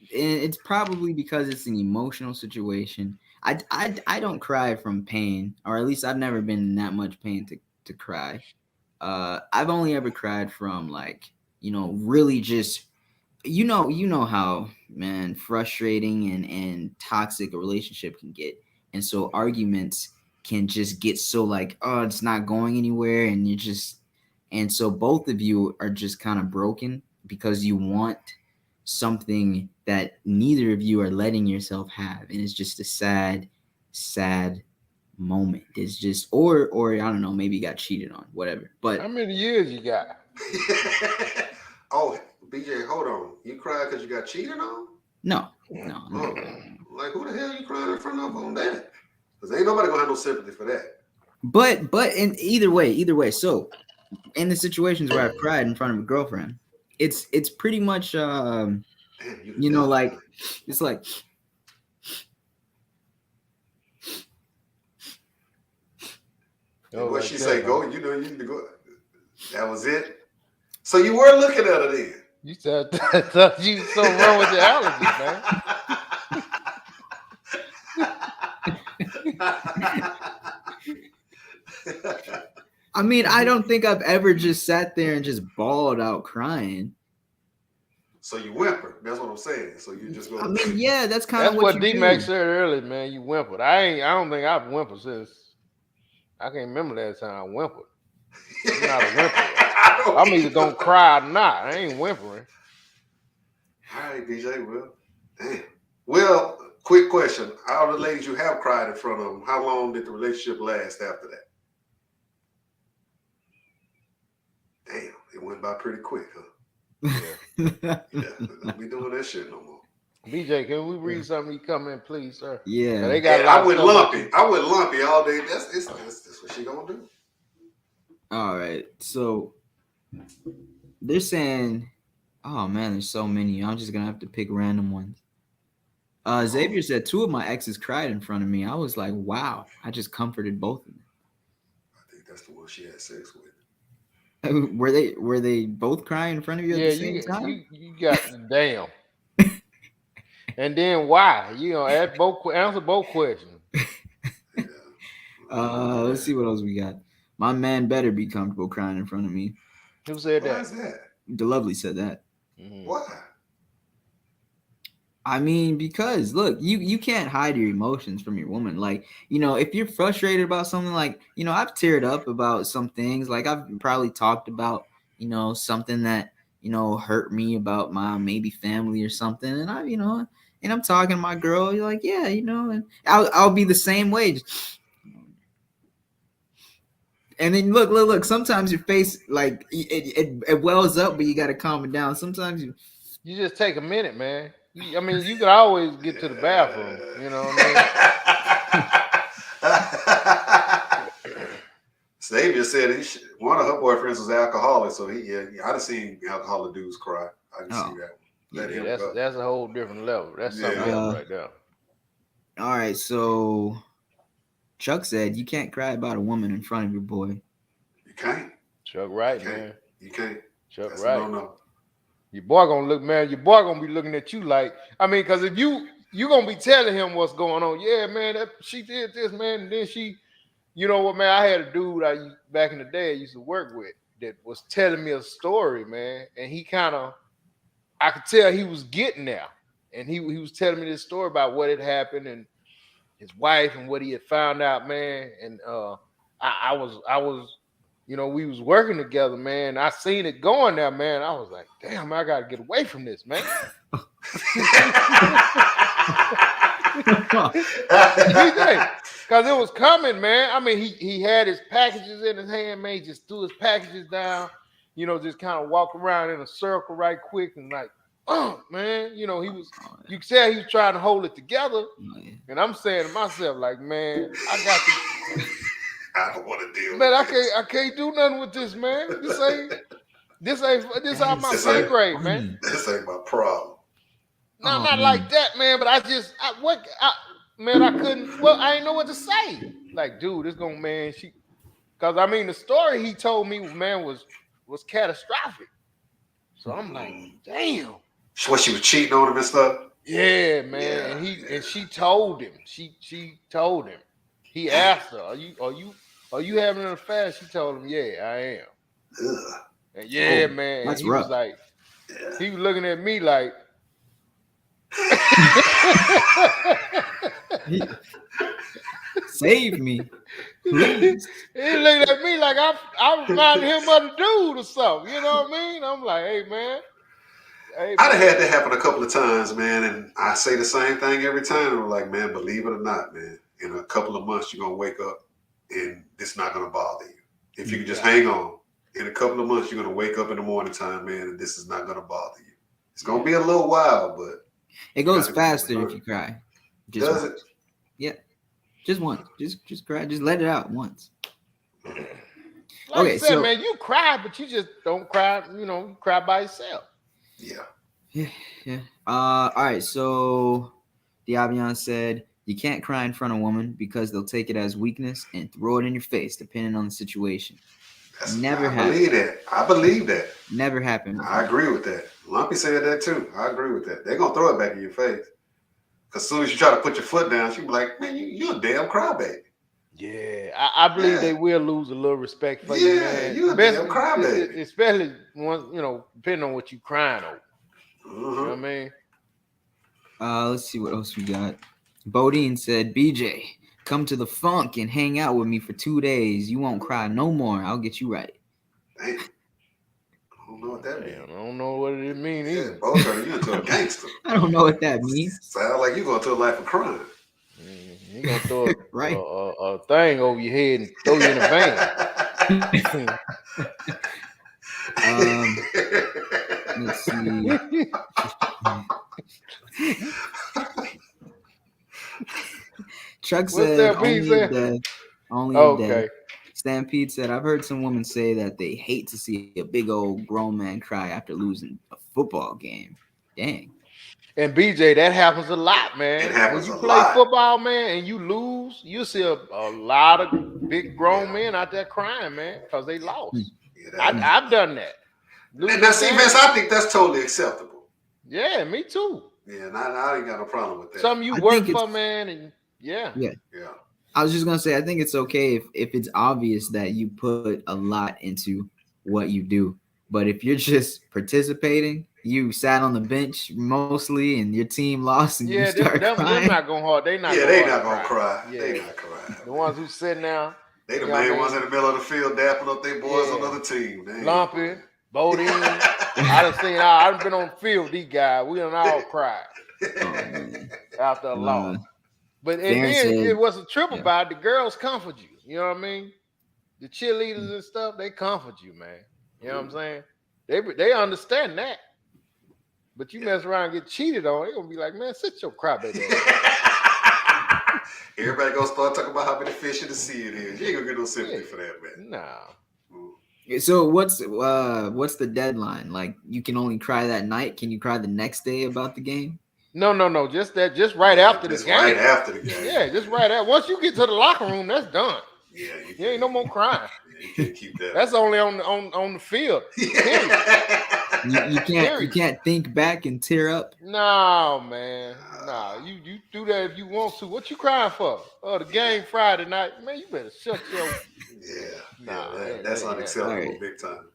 it's probably because it's an emotional situation. I don't cry from pain, or at least I've never been in that much pain to cry. I've only ever cried from really just you know how, man, frustrating and toxic a relationship can get. And so arguments can just get so oh, it's not going anywhere. And so both of you are just kind of broken because you want something that neither of you are letting yourself have. And it's just a sad moment. It's just, or I don't know, maybe you got cheated on, whatever. But how many years you got? Oh, BJ, hold on. You cried because you got cheated on? No. Like, who the hell you crying in front of on that? Because ain't nobody gonna have no sympathy for that. But in either way. So in the situations where I've cried in front of a girlfriend, it's pretty much it's like what she say? Go, you need to go. That was it. So you were looking at her then. You said you something wrong with your allergies, man. I mean, I don't think I've ever just sat there and just bawled out crying. So you whimpered. That's what I'm saying. So you just go. I mean, yeah, that's kind of what D-Mac said earlier, man. You whimpered. I don't think I've whimpered since I can't remember last time I whimpered. I'm not a whimperer. I don't I'm either either. gonna cry or not. I ain't whimpering. All right, BJ. Well, damn. Well, quick question: out of the ladies you have cried in front of them, how long did the relationship last after that? Damn, it went by pretty quick, huh? Yeah, don't be doing that shit no more. BJ, can we read something? You come in, please, sir. Yeah. They got a And lot I of went stuff. lumpy. I went lumpy all day. That's what she gonna do. All right. So they're saying, oh man, there's so many. I'm just gonna have to pick random ones. Xavier said 2 of my exes cried in front of me. I was like, wow. I just comforted both of I think that's the one she had sex with. them. Were they both crying in front of you at Yeah, the same time? you got damn. And then why? Answer both questions. Yeah. Let's see what else we got. My man better be comfortable crying in front of me. Who said Why that? is that? The Lovely said that. Mhm. Why? I mean, because look, you can't hide your emotions from your woman. Like, if you're frustrated about something, like, I've teared up about some things. Like, I've probably talked about, something that, hurt me about my maybe family or something. And and I'm talking to my girl, you're like, yeah, and I'll be the same way. And then look. Sometimes your face, like, it wells up, but you got to calm it down. Sometimes You just take a minute, man. I mean, you could always get to the bathroom. You know what I mean? Xavier said one of her boyfriends was alcoholic, so I'd have seen alcoholic dudes cry. I can see that. Let him go. That's a whole different level. That's something else right there. All right, so Chuck said you can't cry about a woman in front of your boy. You can't. Chuck right, You can't. man. You can't. Chuck That's right. no. Your boy gonna look, man. Your boy gonna be looking at you like, I mean, because if you gonna be telling him what's going on. Yeah, man, she did this, man, and then she, you know what, man? I had a dude back in the day I used to work with that was telling me a story, man, and he kind of, I could tell he was getting there, and he was telling me this story about what had happened and his wife and what he had found out, man, and I was. We was working together, man. I seen it going there, man. I was like, damn, I gotta get away from this, man. Because it was coming, man. I mean, he had his packages in his hand, man. He just threw his packages down, just kind of walk around in a circle right quick and like, oh, man. You could say he was trying to hold it together. And I'm saying to myself, like, man, I got to. I don't want to deal. Man, with I can't do nothing with this, man. This out my pay grade, man. This ain't my problem. No, not like that, man. But I couldn't. Well, I didn't know what to say. Like, dude, this gonna, man. Because I mean, the story he told me, man, was catastrophic. So I'm like, damn. What, she was cheating on him and stuff? Yeah, man. And she told him. She told him. He asked her, Are you having an affair? She told him, yeah, I am. Ugh. And yeah, man. That's he rough. was like, he was looking at me like, save me, please. He looked at me like I reminded him of the dude or something. You know what I mean? I'm like, hey, man. I'd have had that happen a couple of times, man, and I say the same thing every time. I'm like, man, believe it or not, man, in a couple of months you're gonna wake up and it's not gonna bother you. If you can just hang on, in a couple of months you're gonna wake up in the morning time, man, and this is not gonna bother you. It's gonna be a little while, but it goes faster if you cry. Does it? Yeah, just once. Just cry. Just let it out once. Like Okay, I said, so man, you cry, but you just don't cry. You cry by yourself. Yeah. All right. So Diabian said you can't cry in front of a woman because they'll take it as weakness and throw it in your face, depending on the situation. Never happened. I believe that. Never happened. I agree with that. Lumpy said that too. I agree with that. They're gonna throw it back in your face. Cause as soon as you try to put your foot down, she'll be like, man, you're a damn crybaby. Yeah, I believe they will lose a little respect for you, man. You're a damn crybaby. Especially once, depending on what you crying over. Mm-hmm. You know what I mean? Let's see what else we got. Bodine said, BJ, Come to the funk and hang out with me for 2 days. You won't cry no more. I'll get you right. Damn. I don't know what that means. Damn, I don't know what it mean Yeah, either. both turning you into a gangster. I don't know what that means. Sound like you going to a life of crime. You gonna throw Right. a thing over your head and throw you in a van. Let's see. Chuck What's said that, B only a said? death. Only a Okay. death. Stampede said, I've heard some women say that they hate to see a big old grown man cry after losing a football game. Dang. And BJ, that happens a lot, man. It happens when you a play lot. football, man, and you lose, you see a lot of big grown men out there crying, man, because they lost. Yeah, I've done that. and now, see, Vince, I think that's totally acceptable. Yeah, me too. Yeah, and I ain't got no problem with that. Something you I work think for, it's- man, and yeah. I was just gonna say, I think it's okay if it's obvious that you put a lot into what you do. But if you're just participating, you sat on the bench mostly, and your team lost, and you Yeah, start them crying. not going hard. They not. Yeah, going they hard not to gonna cry. Yeah. They not crying. The ones who sitting down, They the you know what I main mean? ones in the middle of the field dapping up their boys Yeah. on the other team. They ain't Lumpy, crying. Bodine. I done seen. I done been on the field with these guys. We done all cried Oh, man. after a loss. But and Farron then said- it was a trip yeah. about it. The girls comfort you. You know what I mean? The cheerleaders and stuff, they comfort you, man. You know what I'm saying? They understand that. But you mess around and get cheated on, they're gonna be like, man, sit your crybaby ass. Everybody gonna start talking about how many fish in the sea it is. You ain't gonna get no sympathy Yeah. for that, man. Nah. So what's the deadline? Like, you can only cry that night. Can you cry the next day about the game? No. Just right after the Just game. right after the game. Yeah, just right after. Once you get to the locker room, that's done. Yeah, You ain't no more crying. Yeah, you can't keep that. That's only on the field. You can't think back and tear up. No, man. No, you do that if you want to. What you crying for? Oh, the game Friday night. Man, you better shut your. That's unacceptable, Alright. big time.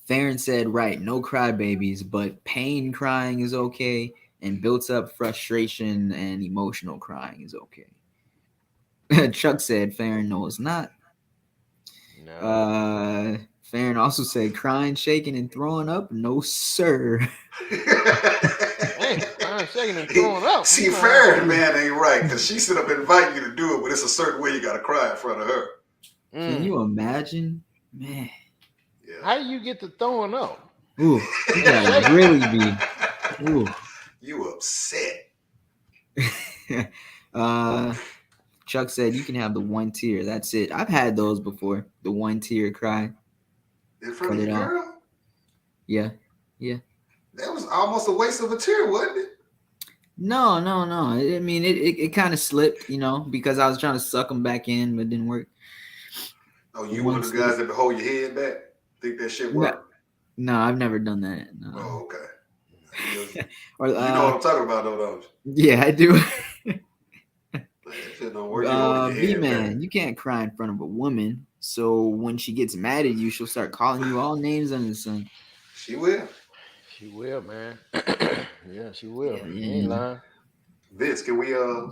Farron said, right, no crybabies, but pain crying is okay, and built up frustration and emotional crying is okay. Chuck said, Farron, no, it's not. No. Farron also said, crying, shaking, and throwing up, no sir. Man, I'm shaking and throwing up. See, Farron, man, ain't right, because she should have invited you to do it, but it's a certain way you got to cry in front of her. Can you imagine? Man. Yeah. How do you get to throwing up? Ooh, you gotta really be. Ooh. You upset. Chuck said you can have the one tear. That's it. I've had those before. The one tear cry. In front Cut of it your off. girl? Yeah. That was almost a waste of a tear, wasn't it? No. I mean, it kind of slipped, because I was trying to suck them back in, but it didn't work. Oh, you one of the guys that hold your head back? Think that shit work? No, I've never done that. No. Oh, okay. Or, You know what I'm talking about, though, don't you? yeah, I do. Like, that shit don't work. You hold your head B-Man, back. you can't cry in front of a woman. So when she gets mad at you, she'll start calling you all names under the sun. She will. She will, man. Yeah, she will. Yeah. You ain't lying. Vince, can we Yeah.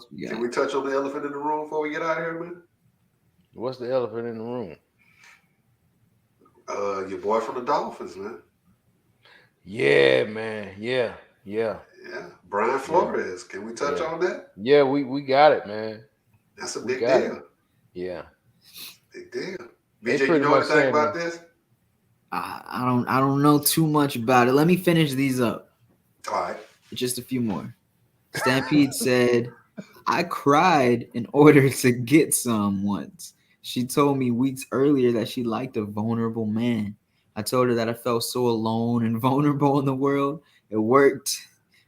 touch on the elephant in the room before we get out of here, man? What's the elephant in the room? Your boy from the Dolphins, man. Yeah, man. Yeah. Yeah, Brian Flores. Can we touch on that? Yeah, we got it, man. That's a We big got deal. Yeah. Big deal. They BJ, you pretty know much anything saying about this? I don't know too much about it. Let me finish these up. All right. Just a few more. Stampede said, I cried in order to get some once. She told me weeks earlier that she liked a vulnerable man. I told her that I felt so alone and vulnerable in the world. It worked.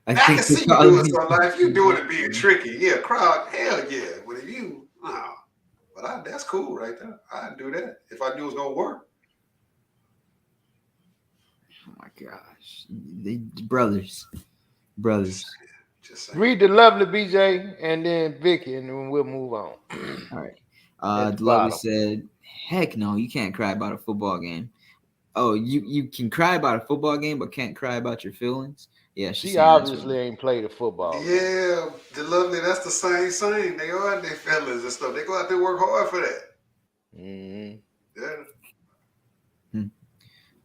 I can see you doing something. Like, if you doing it being tricky, yeah, crowd, hell yeah. But if you, no. But that's cool right there. I'd do that if I knew it was gonna work. Oh my gosh. They brothers. Just saying. Read the lovely BJ and then Vicky, and then we'll move on. All right. At the Lovely bottom. said, heck no, you can't cry about a football game. Oh, you can cry about a football game, but can't cry about your feelings. Yeah, she's She saying that's what. obviously ain't played a football game. Yeah, the lovely. That's the same. They are their feelings and stuff. They go out there and work hard for that. Mm-hmm.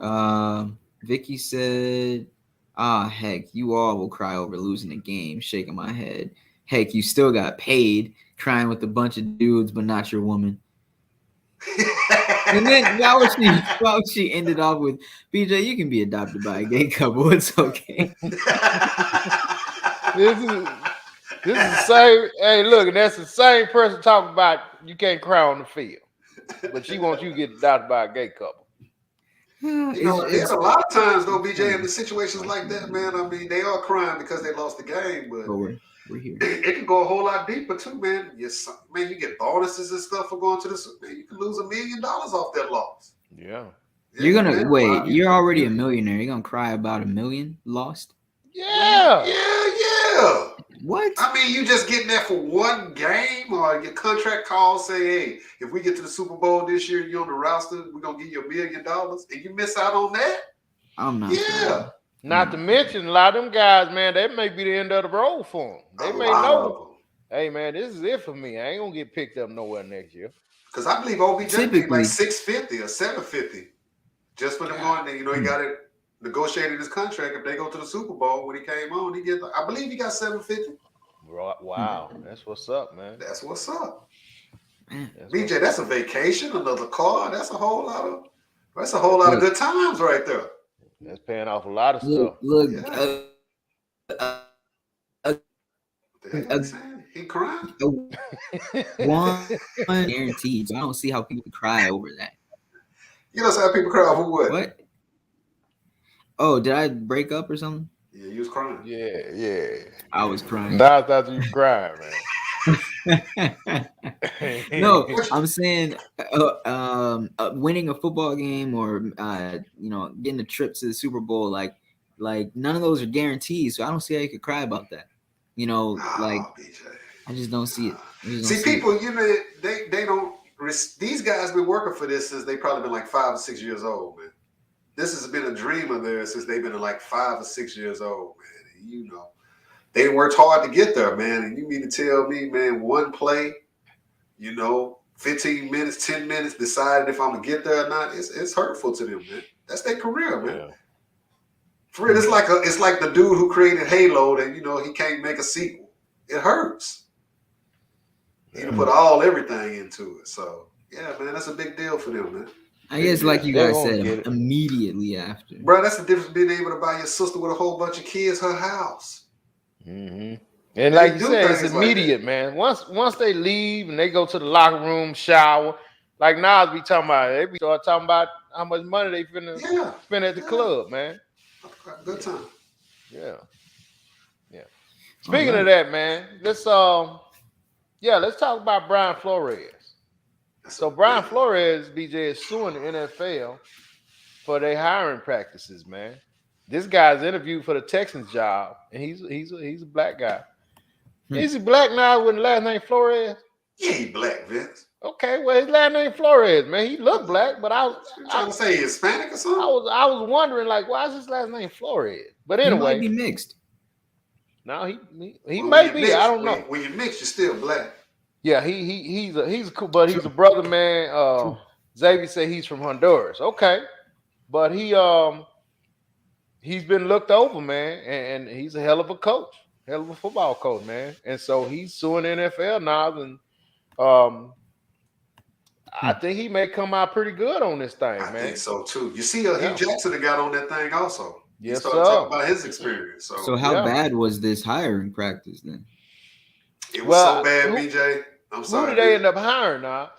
Yeah. Vicky said, "Ah, heck, you all will cry over losing a game." Shaking my head. Heck, you still got paid. Crying with a bunch of dudes, but not your woman. And then why would she ended off with, BJ, you can be adopted by a gay couple. It's okay. This is the same. Hey, look, and that's the same person talking about you can't cry on the field, but she wants you to get adopted by a gay couple. There's a lot of times though, BJ, in the situations like that, man. I mean, they are crying because they lost the game, but we're here. it can go a whole lot deeper too, man. Man, you get bonuses and stuff for going to the. Man, you can lose $1 million off that loss. Yeah. You're gonna man. wait. You're already a millionaire. You're gonna cry about $1 million lost? Yeah. Yeah. What? I mean, you just getting that for one game, or your contract call say, hey, if we get to the Super Bowl this year, you're on the roster, we're gonna give you $1 million, and you miss out on that? I'm not. Yeah. Not to mention, a lot of them guys, man, that may be the end of the road for them. They may know, hey, man, this is it for me. I ain't gonna get picked up nowhere next year. Because I believe OBJ paid like $650 or $750 just for them going there. He got it negotiated his contract. If they go to the Super Bowl when he came on, I believe he got $750. Wow, that's what's up, man. That's what's up. BJ, that's a vacation, another car. That's a whole lot of good times right there. That's paying off a lot of stuff. Look, he crying. One guaranteed. So I don't see how people cry over that. You don't see how people cry over what? What? Oh, did I break up or something? Yeah, you was crying. Yeah. I was crying. I thought you was crying, man. No, I'm saying winning a football game or getting a trip to the Super Bowl, like none of those are guarantees. So I don't see how you could cry about that. BJ. I just don't see it. See, people, they don't. These guys been working for this since they probably been like 5 or 6 years old, man. This has been a dream of theirs since they've been like 5 or 6 years old, man. And, they worked hard to get there, man. And you mean to tell me, man, one play, 15 minutes, 10 minutes, decided if I'm gonna get there or not, it's hurtful to them, man. That's their career, man. Yeah. For real, it's like the dude who created Halo that he can't make a sequel. It hurts. He put everything into it. So yeah, man, that's a big deal for them, man. I guess, like you guys said, immediately after. Bro, that's the difference being able to buy your sister with a whole bunch of kids her house. Mm-hmm. And like you said, it's immediate, man. Once they leave and they go to the locker room, shower, like Nas be talking about, they be start talking about how much money they finna spend at the club, man. Good time. Yeah. Speaking of that, man, let's talk about Brian Flores. So Brian Flores, BJ, is suing the NFL for their hiring practices, man. This guy's interviewed for the Texans job, and he's a black guy. Is he black now with the last name Flores? Yeah, he black, Vince. Okay, well, his last name Flores, man. He looked black, but I was trying to say Hispanic or something. I was wondering, like, why is his last name Flores? But anyway, he might be mixed. No, he may be. I don't know. When you mix, you're still black. Yeah, he's a cool, but he's a brother, man. Xavier said he's from Honduras. Okay, but he's been looked over, man, and he's a hell of a coach, hell of a football coach, man. And so he's suing the NFL now, and I think he may come out pretty good on this thing, man. I think so too. You see, Hugh Jackson got on that thing also. Yes, he started talking about his experience. So how bad was this hiring practice then? It was so bad, BJ. I'm sorry. Who did they end up hiring now?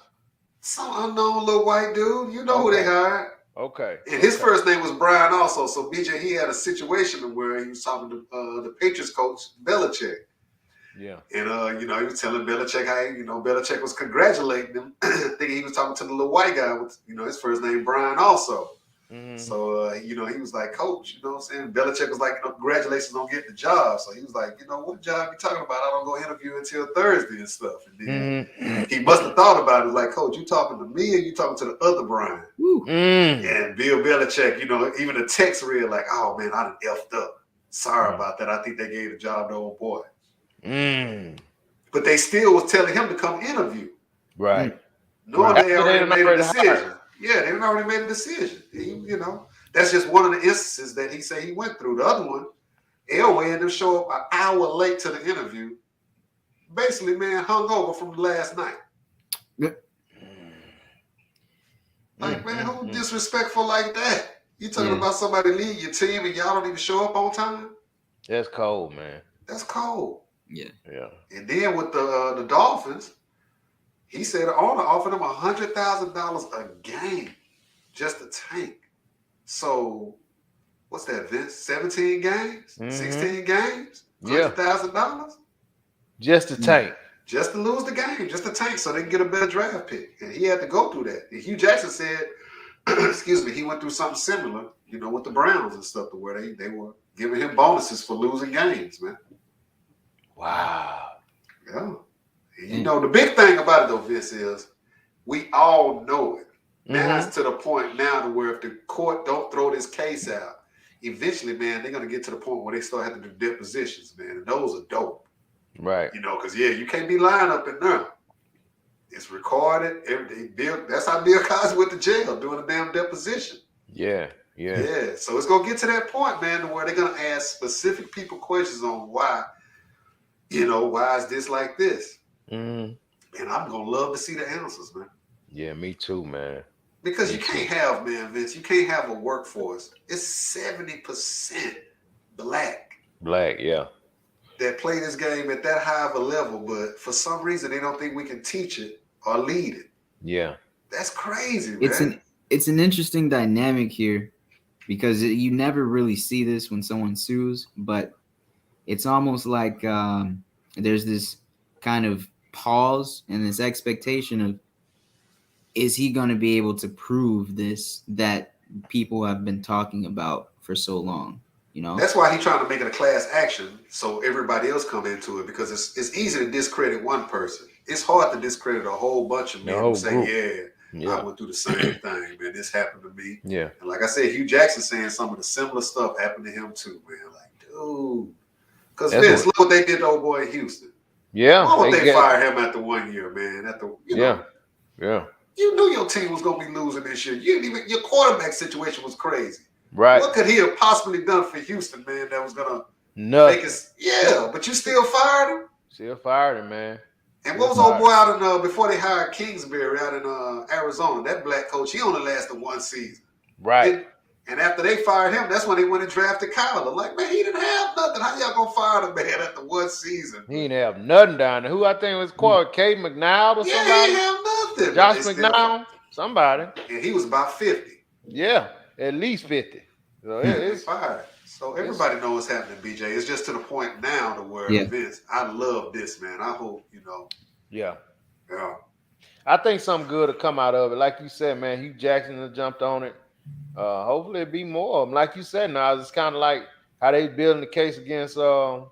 Some unknown little white dude. You know who they hired. Okay. And his first name was Brian also. So, BJ, he had a situation where he was talking to the Patriots coach, Belichick. Yeah. And, he was telling Belichick how, Belichick was congratulating him, thinking he was talking to the little white guy with, his first name, Brian also. Mhm. So, he was like, Coach, you know what I'm saying? Belichick was like, congratulations on getting the job. So he was like, what job you talking about? I don't go interview until Thursday and stuff. And then Mhm. he must have thought about it. Like, Coach, you talking to me or you talking to the other Brian? Woo. Mm. And Bill Belichick, even the text read like, oh, man, I done effed up. Sorry about that. I think they gave the job to old boy. Mm. But they still was telling him to come interview. Right. Knowing Right. they After they already done made a already decision. hired. Yeah, they already made a decision. That's just one of the instances that he said he went through. The other one, Elway had to show up an hour late to the interview. Basically, man, hung over from the last night. Like, man, who disrespectful like that? You talking about somebody leading your team and y'all don't even show up on time? That's cold, man. That's cold. Yeah. Yeah. And then with the Dolphins, he said the owner offered him $100,000 a game just to tank. So, what's that, Vince? 17 games? 16 games? $100,000? Just to tank. Just to lose the game, just to tank so they can get a better draft pick. And he had to go through that. And Hugh Jackson said, excuse me, he went through something similar, with the Browns and stuff, to where they were giving him bonuses for losing games, man. Wow. Yeah. And the big thing about it, though, Vince, is we all know it. Now it's to the point now to where if the court don't throw this case out, eventually, man, they're going to get to the point where they start having to do depositions, man. And those are dope. Right. Because, you can't be lying up in there. It's recorded. That's how Bill Cosby went to jail, doing a damn deposition. Yeah. So it's going to get to that point, man, to where they're going to ask specific people questions on why, why is this like this? And I'm going to love to see the answers, man. Yeah, me too, man. Because you can't have, man, Vince, you can't have a workforce. It's 70% black. Black, yeah. That play this game at that high of a level, but for some reason they don't think we can teach it or lead it. Yeah. That's crazy, man. It's an interesting dynamic here because you never really see this when someone sues, but it's almost like there's this kind of pause and this expectation of, is he going to be able to prove this that people have been talking about for so long? That's why he's trying to make it a class action so everybody else come into it, because it's easy to discredit one person. It's hard to discredit a whole bunch of men who say, I went through the same thing, man. This happened to me. Yeah. And like I said, Hugh Jackson saying some of the similar stuff happened to him too, man. Like, dude. Because Vince, look what they did to old boy in Houston. Yeah. Why would they fire him after 1 year, man? Yeah. You knew your team was going to be losing this year. Your quarterback situation was crazy. Right. What could he have possibly done for Houston, man, that was going to make us? Yeah, but you still fired him? Still fired him, man. And what was old boy out in, before they hired Kingsbury out in Arizona, that black coach, he only lasted 1 season. Right. And after they fired him, that's when they went and drafted Kyler. Like, man, he didn't have nothing. How y'all going to fire the man after 1 season? He didn't have nothing down there. Who I think was called Cade McNown or somebody? Yeah, he didn't have nothing. Josh McNown? Somebody. And he was about 50. Yeah, at least 50. So it's fired. So everybody knows what's happening, BJ. It's just to the point now to where, Vince, I love this, man. I hope, Yeah. Yeah. I think something good will come out of it. Like you said, man, Hugh Jackson has jumped on it. Hopefully it'll be more of them. Like you said, now it's kind of like how they building the case against Deshaun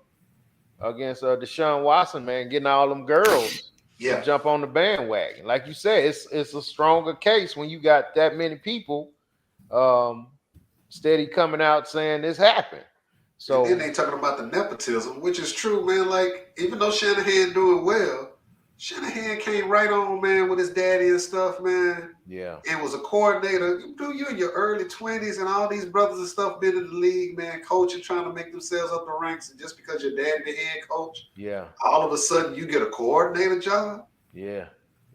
Watson, man, getting all them girls to jump on the bandwagon. Like you said, it's a stronger case when you got that many people steady coming out saying this happened. So and then they talking about the nepotism, which is true, man. Like, even though Shanahan doing well, Shanahan came right on, man, with his daddy and stuff, man. Yeah. And was a coordinator. You in your early 20s and all these brothers and stuff been in the league, man, coaching, trying to make themselves up the ranks. And just because your daddy the head coach, all of a sudden you get a coordinator job. Yeah.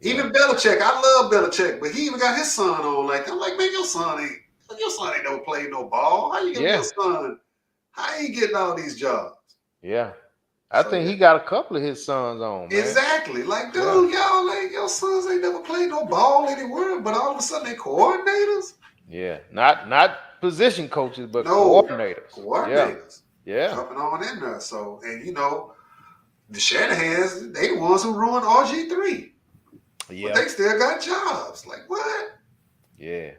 Even Belichick, I love Belichick, but he even got his son on. Like, I'm like, man, your son ain't never played no ball. How you get your son? How you getting all these jobs? Yeah. I think he got a couple of his sons on, man. Exactly. Like, dude, y'all, like, your sons ain't never played no ball anywhere, but all of a sudden they coordinators? Yeah. Not position coaches, but coordinators. Coordinators. Yeah. Jumping on in there. So, and the Shanahans, they the ones who ruined RG3. Yeah. But they still got jobs. Like, what? Yeah.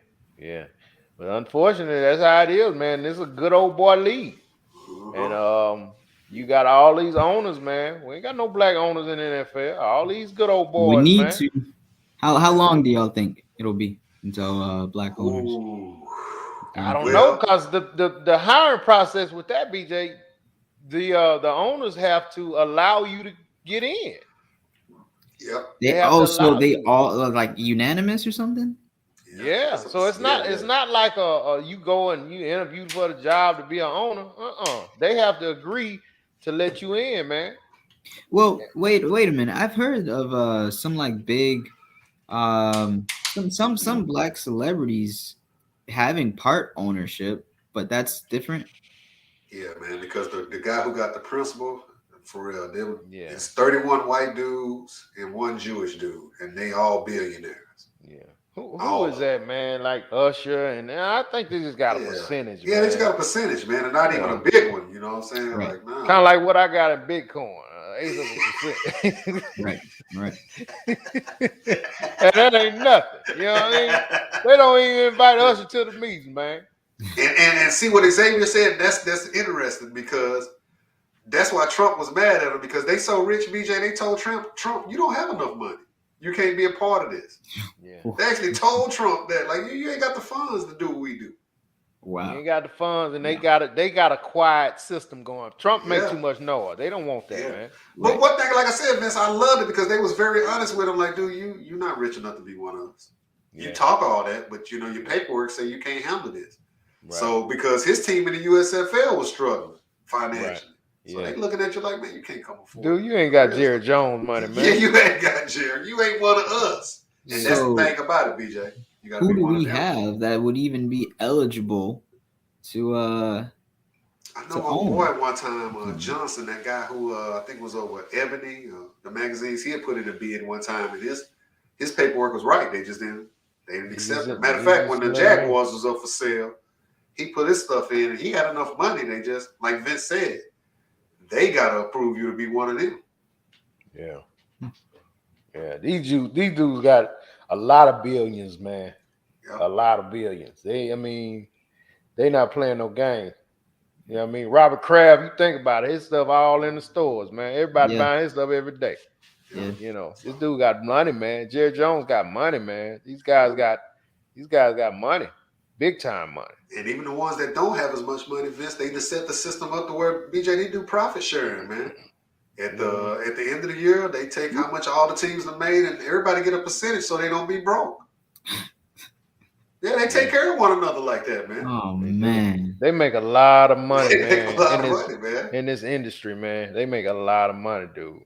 But unfortunately, that's how it is, man. This is a good old boy league. And you got all these owners, man. We ain't got no black owners in the NFL. All these good old We boys, need man. to. How long do y'all think it'll be until black owners? Ooh. I don't know, Well, because the hiring process with that, BJ, the owners have to allow you to get in. yep. They They have to also allow they you. all like unanimous or something. Yeah, That's so it's not yeah. it's not like a you go and you interview for the job to be an owner. They have to agree to let you in, man. Well, wait a minute. I've heard of some like big some black celebrities having part ownership, but that's different. Yeah, man, because the guy who got the principal, for real, Yeah, it's 31 white dudes and one Jewish dude, and they all billionaires. yeah. Who All is of them. that, man? Like Usher, and I think they just got a Yeah. percentage, Yeah, they just man. got a percentage, man, and not even a Yeah. big one. You know what I'm saying? Right. Like, nah. Kind of like what I got in Bitcoin, eighth of a percent. Right. And that ain't nothing. You know what I mean? They don't even invite Usher to the meeting, man. and see what Xavier said. That's interesting because that's why Trump was mad at him because they so rich, BJ. They told Trump, you don't have enough money. You can't be a part of this. Yeah. They actually told Trump that, like, you ain't got the funds to do what we do. You Wow. ain't got the funds, and they Yeah. got a quiet system going. Trump make Yeah. too much noise. They don't want that, Yeah. man. But Right. one thing, like I said, Vince, I loved it because they was very honest with him. Like, dude, you're not rich enough to be one of us. You Yeah. talk all that, but you know your paperwork say you can't handle this. Right. So because his team in the USFL was struggling financially, Right. so Yeah. they looking at you like, man, you can't come afford. Dude, you ain't got Jerry Jones money, man. Yeah, you ain't got Jerry. You ain't one of us. And that's the So thing about it, BJ. You got to who be do one of we them. have that would even be eligible to I know to my own? boy one time, Johnson, that guy who I think was over Ebony, the magazines. He had put in a bid one time, and his paperwork was right. They didn't accept it. Matter of fact, when the Jaguars was up for sale, he put his stuff in, and he had enough money. They just, like Vince said, they gotta approve you to be one of them. Yeah. Yeah. These dudes got a lot of billions, man. Yeah. A lot of billions. They not playing no games. You know what I mean? Robert Kraft, you think about it, his stuff all in the stores, man. Everybody buying his stuff every day. Yeah. You know, this dude got money, man. Jerry Jones got money, man. These guys got money. Big time money. And even the ones that don't have as much money, Vince, they just set the system up to where BJ they do profit sharing, man. At the end of the year, they take how much all the teams have made, and everybody get a percentage so they don't be broke. Yeah, they take care of one another like that, man. Oh man. They make a lot of money, They make man. a lot of money, man. In this industry, man. They make a lot of money, dude.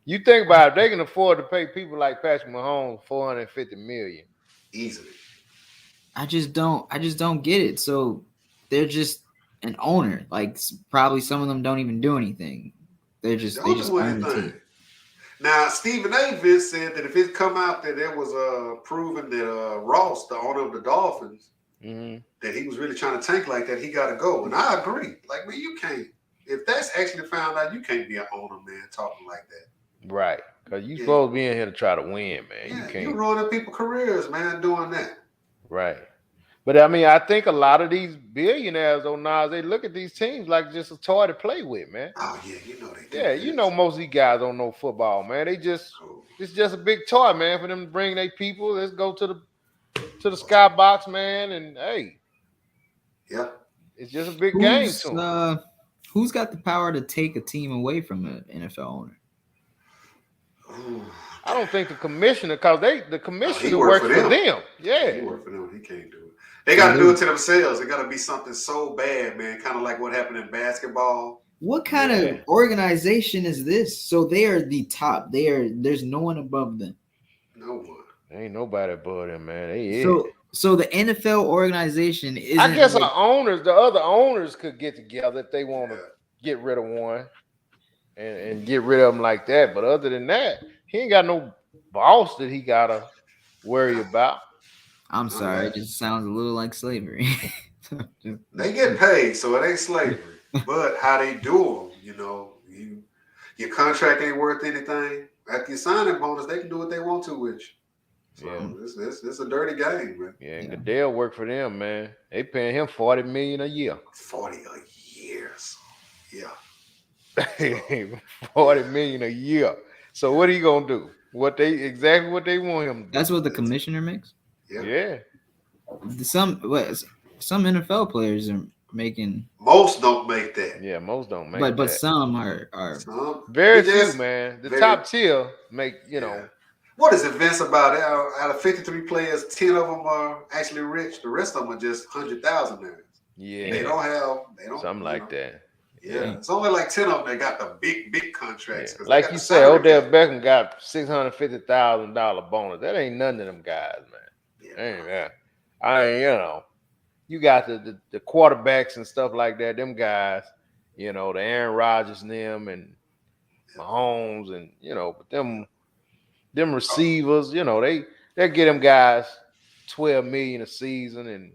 You think about it, they can afford to pay people like Patrick Mahomes $450 million. Easily. I just don't get it. So they're just an owner. Like probably some of them don't even do anything. They just Don't do own the anything. team. Now, Stephen A. Vince said that if it come out that it was proven that Ross, the owner of the Dolphins, that he was really trying to tank like that, he got to go. And I agree. Like, man, you can't. If that's actually found out, you can't be an owner, man, talking like that. Right. Because you supposed to be in here to try to win, man. Yeah, you can't. You're ruining people's careers, man, doing that. Right. But I mean, I think a lot of these billionaires, though, Nas, they look at these teams like just a toy to play with, man. Oh yeah, you know they do. Yeah, you know most of these guys don't know football, man. It's just a big toy, man, for them to bring their people. Let's go to the skybox, man, and hey. Yeah. It's just a big game to them. Who's got the power to take a team away from an NFL owner? I don't think the commissioner, because the commissioner work works for them. Yeah. He work for them. He can't do it. They got to do it to themselves. It got to be something so bad, man. Kind of like what happened in basketball. What kind of organization is this? So they are the top. There's no one above them. No one. Ain't nobody above them, man. So the NFL organization is. I guess the other owners could get together if they want to get rid of one and get rid of them like that. But other than that, he ain't got no boss that he gotta worry about. I'm sorry, it just sounds a little like slavery. They get paid, so it ain't slavery. But how they do them, you know, your contract ain't worth anything. After you sign that bonus, they can do what they want to with you. So Yeah. it's a dirty game, man. Yeah, and Yeah. Goodell work for them, man. They paying him $40 million a year. 40 a year. So, yeah. 40 million a year. So what are you gonna do? What they exactly what they want him to do? That's what the commissioner makes. Yeah. Yeah. Some NFL players are making, Most don't make that. Yeah, most don't make but that. some are. Some Very BJ's few, man. The very- top tier make, Yeah. What is it, Vince, about it? Out of 53 players, 10 of them are actually rich. The rest of them are just 100,000 there. yeah, They don't something you like know. that. Yeah. It's only like 10 of them that got the big contracts. Yeah. 'Cause they Like got you the said, salary Odell cap. Beckham got $650,000 bonus. That ain't none of them guys, man. Yeah. Ain't that. I ain't, you got the quarterbacks and stuff like that. Them guys, the Aaron Rodgers and them and Mahomes and but them receivers, they get them guys 12 million a season, and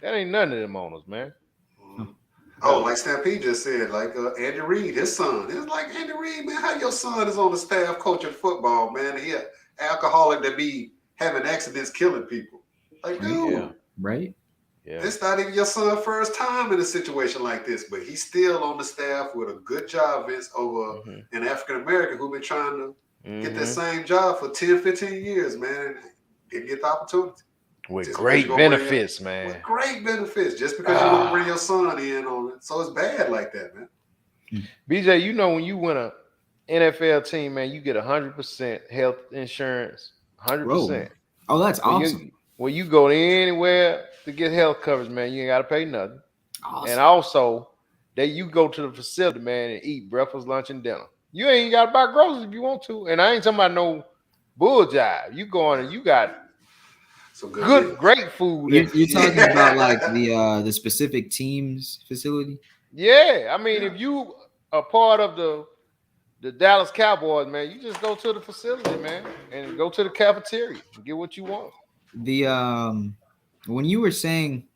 that ain't none of them owners, man. Mhm. Oh, like Stampede just said, like Andy Reid, his son. It's like, Andy Reid, man, how your son is on the staff coaching football, man? He an alcoholic that be having accidents killing people. Like, dude, Yeah. Right? Yeah. it's not even your son's first time in a situation like this, but he's still on the staff with a good job, Vince, over Mhm. an African American who been trying to get that Mhm. same job for 10, 15 years, man. And didn't get the opportunity. With Just great because you gonna benefits, man. With great benefits, just because you want to bring your son in on it. So it's bad like that, man. BJ, when you win a NFL team, man, you get 100% health insurance. 100%. Oh, that's When awesome. when you go anywhere to get health coverage, man, you ain't got to pay nothing. Awesome. And also, you go to the facility, man, and eat breakfast, lunch, and dinner. You ain't got to buy groceries if you want to. And I ain't talking about no bull jive. You going and you got Some good, great food. You're talking about like the specific team's facility. Yeah, I mean, if you are part of the Dallas Cowboys, man, you just go to the facility, man, and go to the cafeteria and get what you want. The when you were saying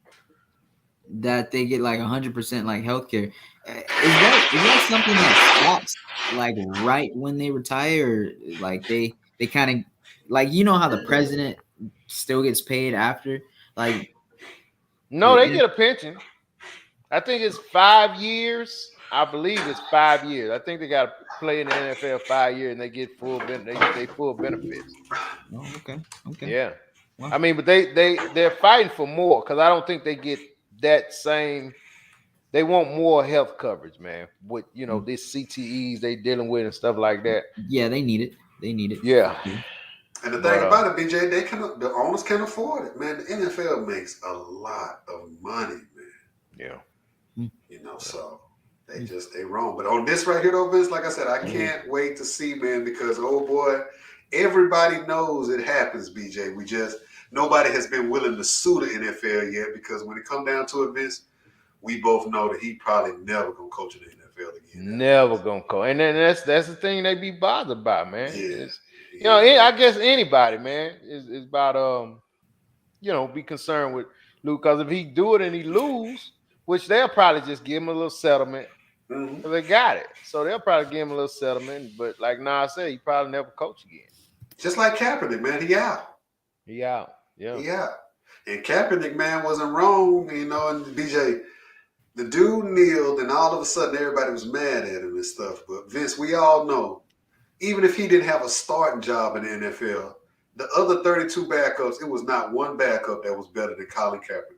that they get like 100% like healthcare, is that something that stops like right when they retire, or like they kind of like, how the president still gets paid after, like No, they get a pension. I think it's 5 years. I believe it's 5 years. I think they got to play in the NFL 5 years and they get full full benefits. Oh, okay. Yeah. Wow. I mean, but they're fighting for more because I don't think they get that same. They want more health coverage, man. With these CTEs they dealing with and stuff like that. Yeah, they need it. Yeah. And the thing about it, BJ, the owners can afford it, man. The NFL makes a lot of money, man. Yeah. So they wrong. But on this right here, though, Vince, like I said, I can't wait to see, man, because oh boy, everybody knows it happens, BJ. Nobody has been willing to sue the NFL yet, because when it come down to it, Vince, we both know that he probably never gonna coach in the NFL again. Never gonna coach. And then that's the thing they be bothered by, man. Yeah. I guess anybody, man, is about be concerned with Luke, because if he do it and he lose, which they'll probably just give him a little settlement. Mm-hmm. They got it, so they'll probably give him a little settlement. But like Nas said, he probably never coach again. Just like Kaepernick, man, he out. He out. Yeah. He out. And Kaepernick, man, wasn't wrong, and BJ, the dude kneeled, and all of a sudden everybody was mad at him and stuff. But Vince, we all know, even if he didn't have a starting job in the NFL, the other 32 backups, it was not one backup that was better than Colin Kaepernick.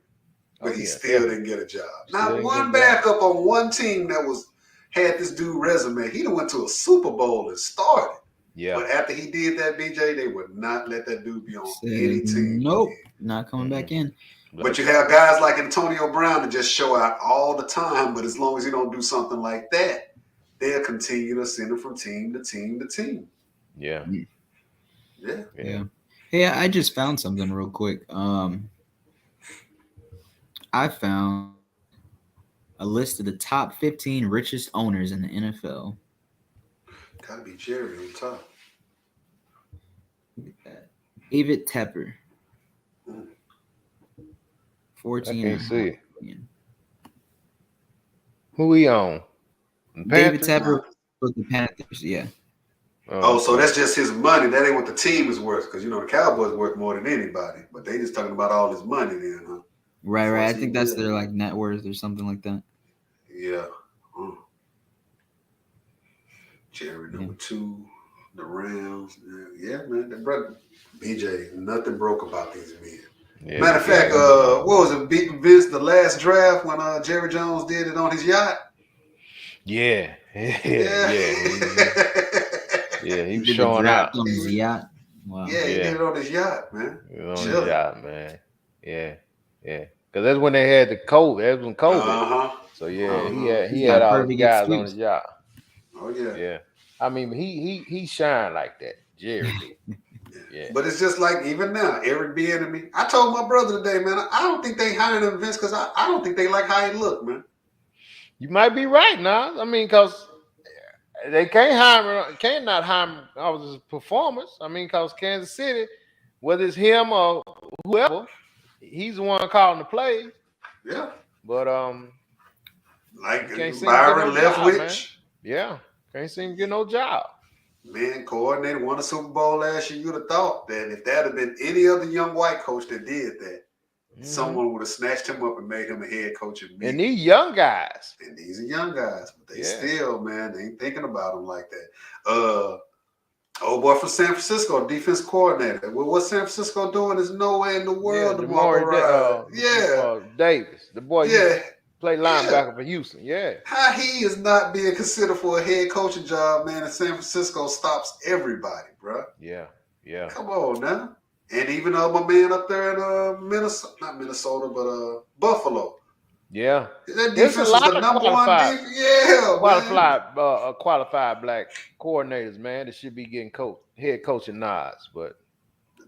But he still didn't get a job. Not one backup on one team that had this dude resume. He done went to a Super Bowl and started. Yeah. But after he did that, BJ, they would not let that dude be on any team. Nope, not coming back in. But you have guys like Antonio Brown that just show out all the time. But as long as you don't do something like that, they'll continue to send him from team to team to team. Yeah. Yeah. Hey, I just found something real quick. I found a list of the top 15 richest owners in the NFL. Gotta be Jerry on top. Look at that. David Tepper. 14. I can't see it. Who he on? David Tepper with the Panthers, yeah. Oh, so that's just his money. That ain't what the team is worth. Because, the Cowboys worth more than anybody. But they just talking about all his money then, huh? Right. I think that's their, net worth or something like that. Yeah. Jerry number 2, the Rams. Yeah, man. That brother, BJ, nothing broke about these men. Yeah, matter of fact, what was it? Vince, the last draft when Jerry Jones did it on his yacht? Yeah. He was showing out on his yacht. Wow. Yeah, he did it on his yacht, man. On his yacht, man. Yeah. Because that's when they had the COVID. That was when COVID. So he had all the guys on his yacht. Oh yeah. Yeah. I mean, he shined like that. Jerry did. Yeah. But it's just like even now, Eric Bieniemy. I told my brother today, man, I don't think they hired him, Vince, because I don't think they like how he looked, man. You might be right now. I mean, because they can't not hire him off his performance. I mean, because Kansas City, whether it's him or whoever, he's the one calling the plays. Yeah. But like Byron Leftwich. Yeah. Can't seem to get no job. Man, coordinator won a Super Bowl last year. You'd have thought that if that had been any other young white coach that did that, someone would have snatched him up and made him a head coach immediately. And these young guys. And these are young guys, but they still, man, they ain't thinking about them like that. Old boy from San Francisco, defense coordinator. Well, what San Francisco doing is no way in the world to Davis, the boy played linebacker for Houston. Yeah. How he is not being considered for a head coaching job, man, in San Francisco stops everybody, bro. Yeah. Come on now. And even my man up there in Minnesota, not Minnesota, but Buffalo. Yeah. That defense is the number one defense. Yeah, qualified black coordinators, man, that should be getting head coaching nods, but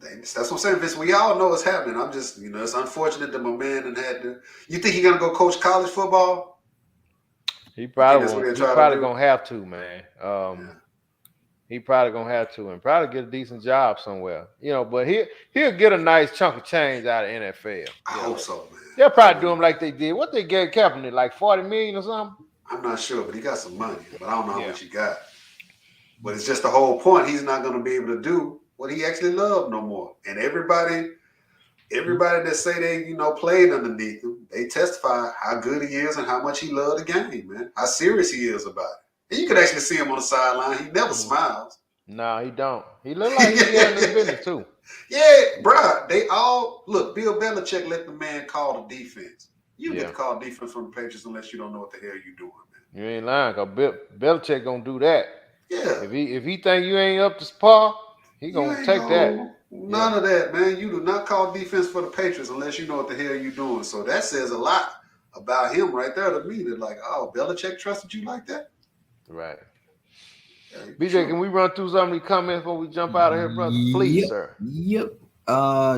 that's what I'm saying, Vince. We all know it's happening. I'm just, it's unfortunate that my man had to. You think he's gonna go coach college football? He probably gonna have to, man. He probably gonna have to, and probably get a decent job somewhere. But he'll get a nice chunk of change out of NFL. I hope so, man. They'll probably do him like they did. What they gave Kaepernick, like $40 million or something? I'm not sure, but he got some money. But I don't know how much he got. But it's just the whole point. He's not going to be able to do what he actually loved no more. And everybody that say they, played underneath him, they testify how good he is and how much he loved the game, man. How serious he is about it. And you could actually see him on the sideline. He never smiles. No, he don't. He look like he's in his business too. Yeah, bro. They all look. Bill Belichick let the man call the defense. You get to call defense from the Patriots unless you don't know what the hell you're doing, man. You ain't lying, cause Belichick gonna do that. Yeah. If he think you ain't up to par, he gonna take that. None of that, man. You do not call defense for the Patriots unless you know what the hell you're doing. So that says a lot about him right there to me. That like, oh, Belichick trusted you like that, right? BJ, can we run through some of these comments before we jump out of here, brother? Please, sir. Yep.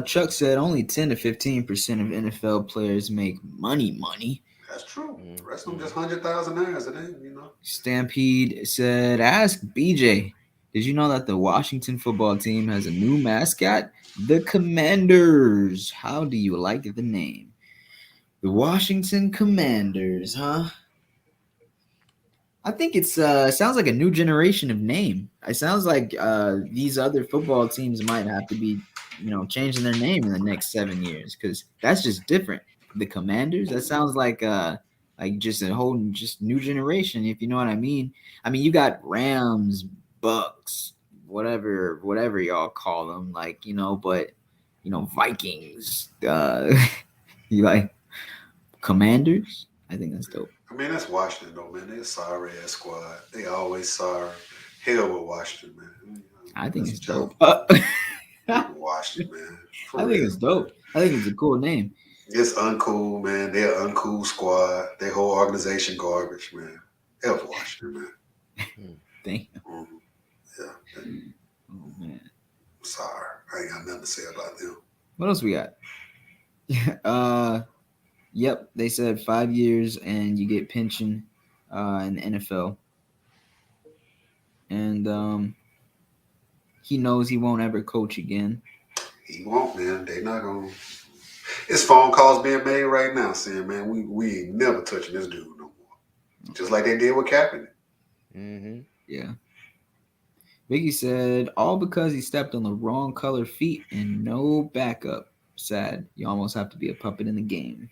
Chuck said only 10 to 15% of NFL players make money. That's true. The rest of them just $100,000 a day, Stampede said, ask BJ, did you know that the Washington football team has a new mascot? The Commanders. How do you like the name? The Washington Commanders, huh? I think it's sounds like a new generation of name. It sounds like these other football teams might have to be, changing their name in the next 7 years because that's just different. The Commanders, that sounds like just a whole new generation, if you know what I mean. I mean, you got Rams, Bucks, whatever y'all call them, but Vikings. You like Commanders? I think that's dope. I mean, that's Washington, though, man. They're a sorry ass squad. They always sorry. Hell with Washington, man. I think it's dope. Washington, man. I think it's dope. I think it's a cool name. It's uncool, man. They're an uncool squad. Their whole organization garbage, man. Hell with Washington, man. Damn. Yeah. Oh, man. Sorry. I ain't got nothing to say about them. What else we got? Yep, they said 5 years and you get pension in the NFL. And he knows he won't ever coach again. He won't, man. They not going to. It's phone calls being made right now saying, man, we ain't never touching this dude no more. Just like they did with Kaepernick. Mm-hmm. Yeah. Vicky said, all because he stepped on the wrong color feet and no backup. Sad. You almost have to be a puppet in the game.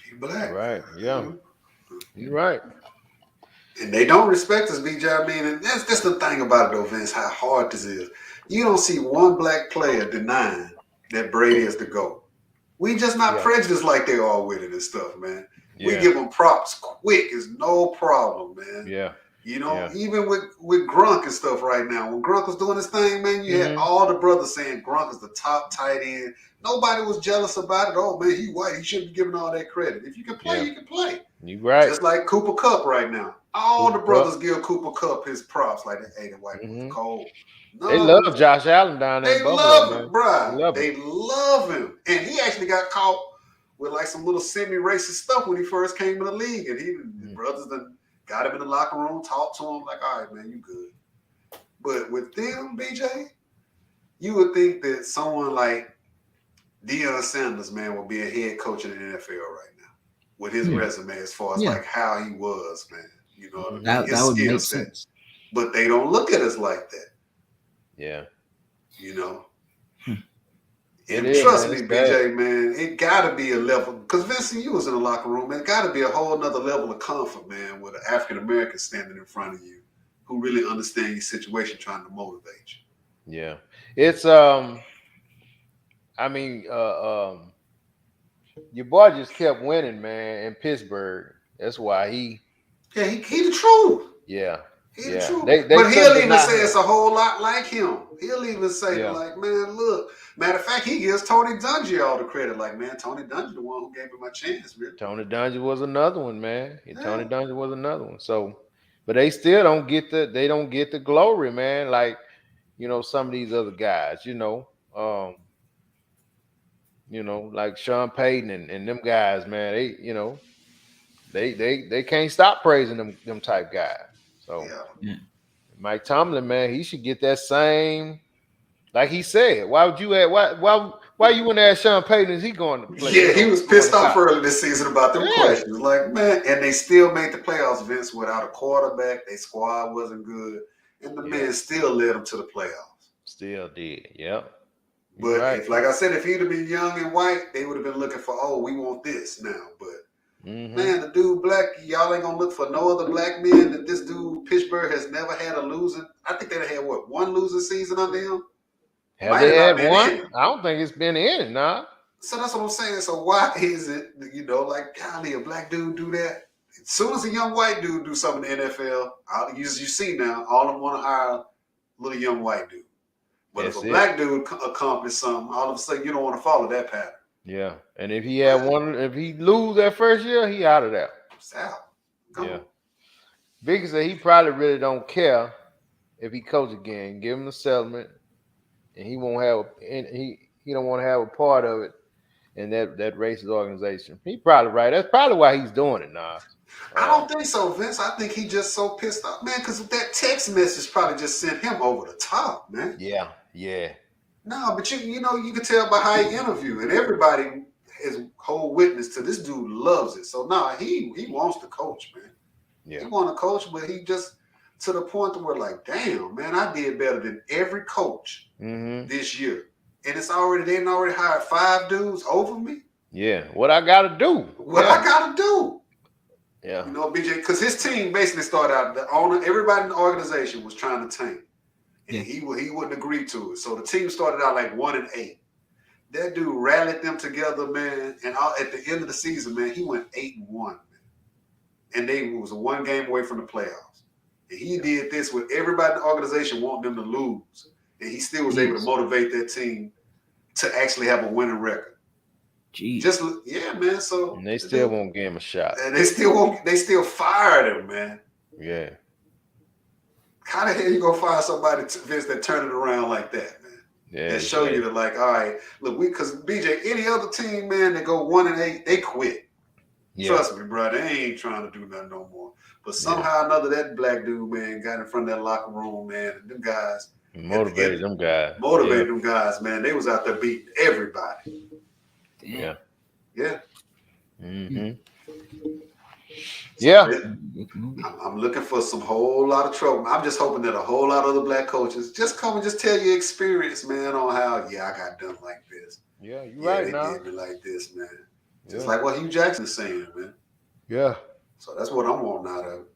He black. Right. Yeah. Mhm. You're right. And they don't respect us, BJ. I mean, and that's the thing about it, though, Vince, how hard this is. You don't see one black player denying that Brady is the GOAT. We just not Yeah. prejudiced like they are with it and stuff, man. We Yeah. give them props quick. It's no problem, man. Yeah. You know, Yeah. even with Grunk and stuff right now. When Grunk was doing his thing, man, you had Mhm. all the brothers saying Grunk is the top tight end. Nobody was jealous about it. Oh, man, he white. He shouldn't be given all that credit. If you can play, Yeah. you can play. You right. Just like Cooper Kupp right now. All the Cooper brothers Kupp. give Cooper Kupp his props. Like, hey, the white was Mhm. cold. They No, love Josh Allen down there they in Buffalo, love him, man. bruh. They love him. They love him. And he actually got caught with like some little semi-racist stuff when he first came in the league. And his brothers then got him in the locker room, talked to him like, all right, man, you good. But with them, BJ, you would think that someone like Deion Sanders, man, will be a head coach in the NFL right now with his resume as far as like how he was, man. You know what I mean? That His would skill make set. sense. But they don't look at us like that, Yeah. you know? It And is, trust man. me, It's bad. BJ, man, it got to be a level. Because Vincent, you was in the locker room, man. It got to be a whole nother level of comfort, man, with an African American standing in front of you who really understand your situation, trying to motivate you. Yeah. It's I mean, your boy just kept winning, man, in Pittsburgh. That's why he Yeah, he the truth. yeah. He the Yeah. truth. They But he'll couldn't even deny say him. it's a whole lot like him. He'll even say, Yeah. like, man, look. Matter of fact, he gives Tony Dungy all the credit. Like, man, Tony Dungy the one who gave him a chance, really. Tony Dungy was another one, man. Yeah. Tony Dungy was another one. So, but they still don't get the glory, man. Like, some of these other guys, like Sean Payton and them guys, man. They can't stop praising them type guys. So Yeah. Mike Tomlin, man, he should get that same. Like he said, why would you add? Why you wouldn't ask Sean Payton? Is he going to play? Yeah, he was go on pissed the off top? early this season about them Yeah. questions. Like, man, and they still made the playoffs, Vince, without a quarterback. Their squad wasn't good. And the man still led them to the playoffs. Still did, yep. But Right. if, like I said, if he'd have been young and white, they would have been looking for, oh, we want this now. But man, the dude black, y'all ain't gonna look for no other black men. That this dude Pittsburgh has never had a losing. I think they had one losing season under him. Have they had one? I don't think it's been in, nah. So that's what I'm saying. So why is it, like, golly, a black dude do that? As soon as a young white dude do something in the NFL, you see now, all of them want to hire a little young white dude. But if a black dude accomplishes something, all of a sudden you don't want to follow that pattern. Yeah, and if he had if he lose that first year, he out of there. It's out. Yeah. Vicky said he probably really don't care if he coach again. Give him the settlement, and he won't have he don't want to have a part of it in that racist organization. He probably right. That's probably why he's doing it now. I don't think so, Vince. I think he just so pissed off, man, because that text message probably just sent him over the top, man. Yeah. No, but you can tell by how he interviewed, and everybody is whole witness to this dude loves it. So he wants to coach, man. Yeah. He want to coach, but he just to the point to where, like, damn, man, I did better than every coach this year, and they already hired 5 dudes over me. Yeah, what I got to do? I got to do? Yeah, BJ, because his team basically started out. The owner, everybody in the organization was trying to tank. And he wouldn't agree to it. So the team started out like 1-8. That dude rallied them together, man. And at the end of the season, man, he went 8-1, man. And they was 1 game away from the playoffs. And he did this with everybody in the organization wanting them to lose. And he still was able to motivate that team to actually have a winning record. Jeez. Man. So and they still won't give him a shot. And they still fired him, man. Yeah. How the hell you gonna fire somebody, Vince, that turn it around like that, man? Yeah. That show you that, like, all right, look, because BJ, any other team, man, that go 1-8, they quit. Yeah. Trust me, bro, they ain't trying to do nothing no more. But somehow or another, that black dude, man, got in front of that locker room, man, and them guys motivated them guys. Them guys, man. They was out there beating everybody. Damn. Yeah. Yeah. I'm I'm looking for some whole lot of trouble. I'm just hoping that a whole lot of other black coaches just come and just tell your experience, man, on how, I got done like this. Yeah, you Yeah, right they now. did me like this, man. Just Yeah. like what Hugh Jackson is saying, man. Yeah. So that's what I'm wanting out of it.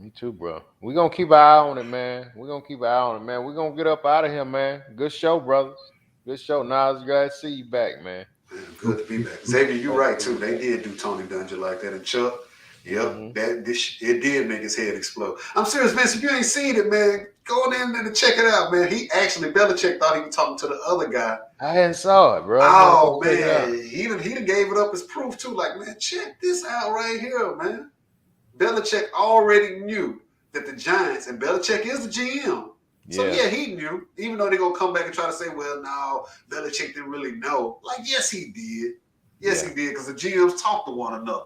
Me too, bro. We're gonna keep an eye on it, man. We're gonna keep an eye on it, man. We're gonna get up out of here, man. Good show, brothers. Good show. Nas, glad to see you back, man. Man, good to be back. Xavier, you're right too. They did do Tony Dungy like that. And Chuck, Mhm. it did make his head explode. I'm serious, Vince. If you ain't seen it, man, go on in there and check it out, man. He actually, Belichick thought he was talking to the other guy. I hadn't saw it, bro. Oh man, he done gave it up as proof too. Like, man, check this out right here, man. Belichick already knew that the Giants, and Belichick is the GM. So yeah, he knew. Even though they're gonna come back and try to say, well, no, Belichick didn't really know. Like, yes, he did. Yes, he did, because the GMs talk to one another.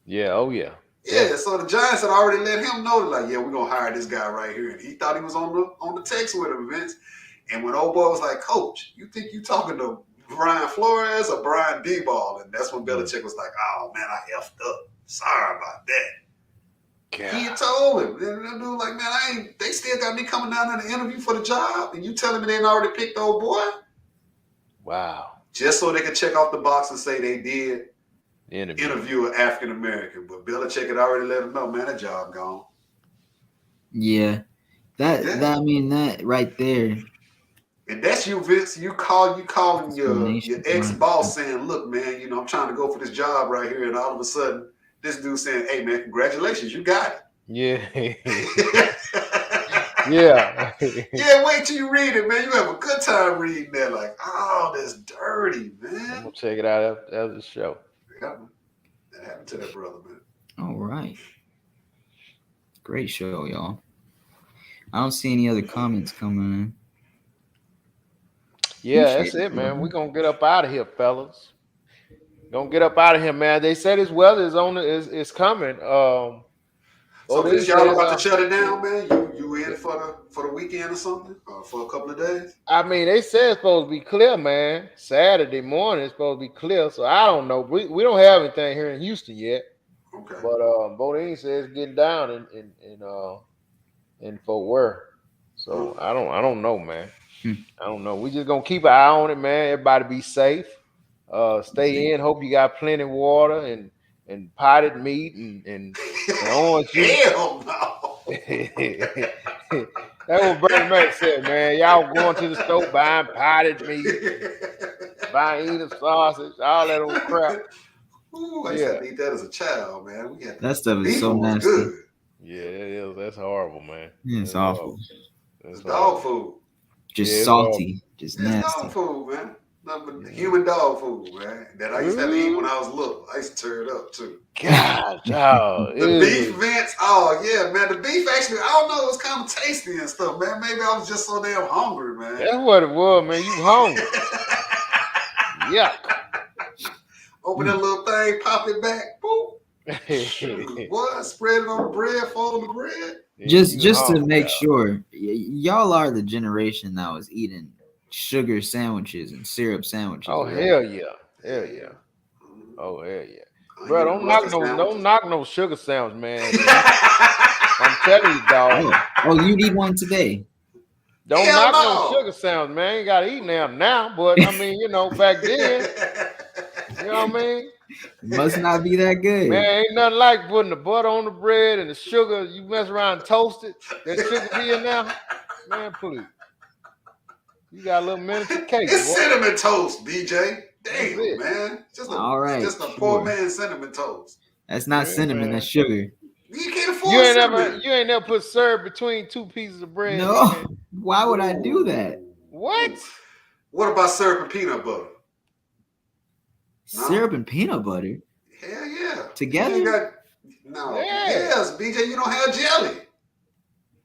Yeah, oh yeah. Yeah, so the Giants had already let him know, like, yeah, we're gonna hire this guy right here. And he thought he was on the text with him, Vince. And when old boy was like, Coach, you think you talking to Brian Flores or Brian D-Ball? And that's when Belichick was like, oh man, I effed up. Sorry about that. God. He had told him. And the dude like, man, they still got me coming down there to interview for the job, and you telling me they already picked the old boy? Wow. Just so they could check off the box and say they did interview an African American. But Belichick had already let him know, man, that job gone. Yeah. That right there. And that's you, Vince. You calling your ex-boss saying, look, man, I'm trying to go for this job right here. And all of a sudden, this dude saying, hey, man, congratulations, you got it. Yeah. Yeah. Yeah, wait till you read it, man. You have a good time reading that. Like, oh, that's dirty, man. I'm going to check it out after the show. Yeah, that happened to that brother, man. All right. Great show, y'all. I don't see any other comments coming in. Yeah, that's it, man. We're going to get up out of here, fellas. Gonna get up out of here, man. They said this weather is coming. So is y'all about to shut it down, man? You in for the weekend or something? Or for a couple of days? I mean, they said it's supposed to be clear, man. Saturday morning it's supposed to be clear. So I don't know. We don't have anything here in Houston yet. Okay. But Bodine says it's getting down in Fort Worth. So I don't know, man. I don't know. We just gonna keep an eye on it, man. Everybody be safe. Stay in. Hope you got plenty of water and potted meat and orange juice. Hell no. That's what Bernie Mac said, man. Y'all going to the store buying potted meat, buying eating sausage, all that old crap. Ooh, I used to eat that as a child, man. That stuff is so nasty. Good. Yeah, it is. That's horrible, man. Yeah, it's awful. It's dog food. Just salty. Just nasty. It's dog food, man. Nothing but human dog food, man. That I used to have to eat when I was little. I used to tear it up too. God, dog. The beef vents. Oh yeah, man. The beef actually, I don't know, it was kind of tasty and stuff, man. Maybe I was just so damn hungry, man. That's what it was, man. You hungry? Yuck. Open that little thing, pop it back, boop. What? Spread it on the bread, fold the bread. Just to make sure, y'all are the generation that was eating sugar sandwiches and syrup sandwiches. Oh hell yeah, hell yeah. Oh hell yeah, bro. Don't knock no sugar sandwich, man. I'm telling you, dog. Oh, you need one today. Don't knock no sugar sandwich, man. You gotta eat now, but I mean, back then, you know what I mean? It must not be that good. Man, ain't nothing like putting the butter on the bread and the sugar. You mess around and toast it. That sugar be in there, man. Please. You got a little miniature cake. It's cinnamon toast, BJ. Damn, man. Just a poor man's cinnamon toast. That's not cinnamon, man. That's sugar. You can't afford cinnamon. You ain't never put syrup between two pieces of bread. No. Man. Why would I do that? What? What about syrup and peanut butter? Syrup and peanut butter? Hell yeah. Together? Yes, BJ, you don't have jelly.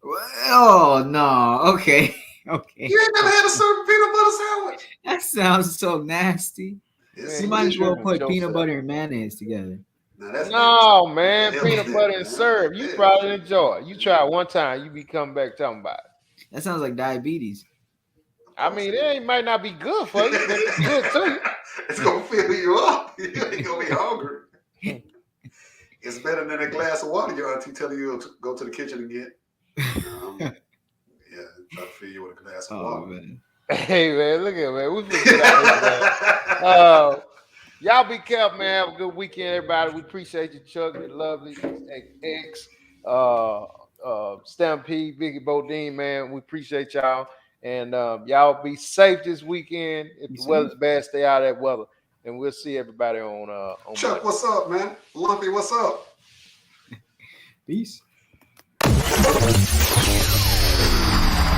Oh, no. Okay. Okay. You ain't never had a syrup and peanut butter sandwich? That sounds so nasty. You might as well put peanut butter and mayonnaise together. No, man. Peanut butter and syrup. You probably enjoy it. You try it one time, you be coming back talking about it. That sounds like diabetes. I mean, it might not be good for you, but it's good too. It's going to fill you up. You ain't going to be hungry. It's better than a glass of water. your auntie telling you to go to the kitchen again. Yeah, try to fill you with a glass of Oh water. man. Hey man, look at man. We finna get out here, man. Y'all be careful, man. Have a good weekend, everybody. We appreciate you, Chuck, the lovely X, Stampede, Vicky Bodine, man. We appreciate y'all. And y'all be safe this weekend. If Be the safe. weather's bad, stay out of that weather. And we'll see everybody on Chuck, Monday. what's up, man? Lumpy, what's up? Peace.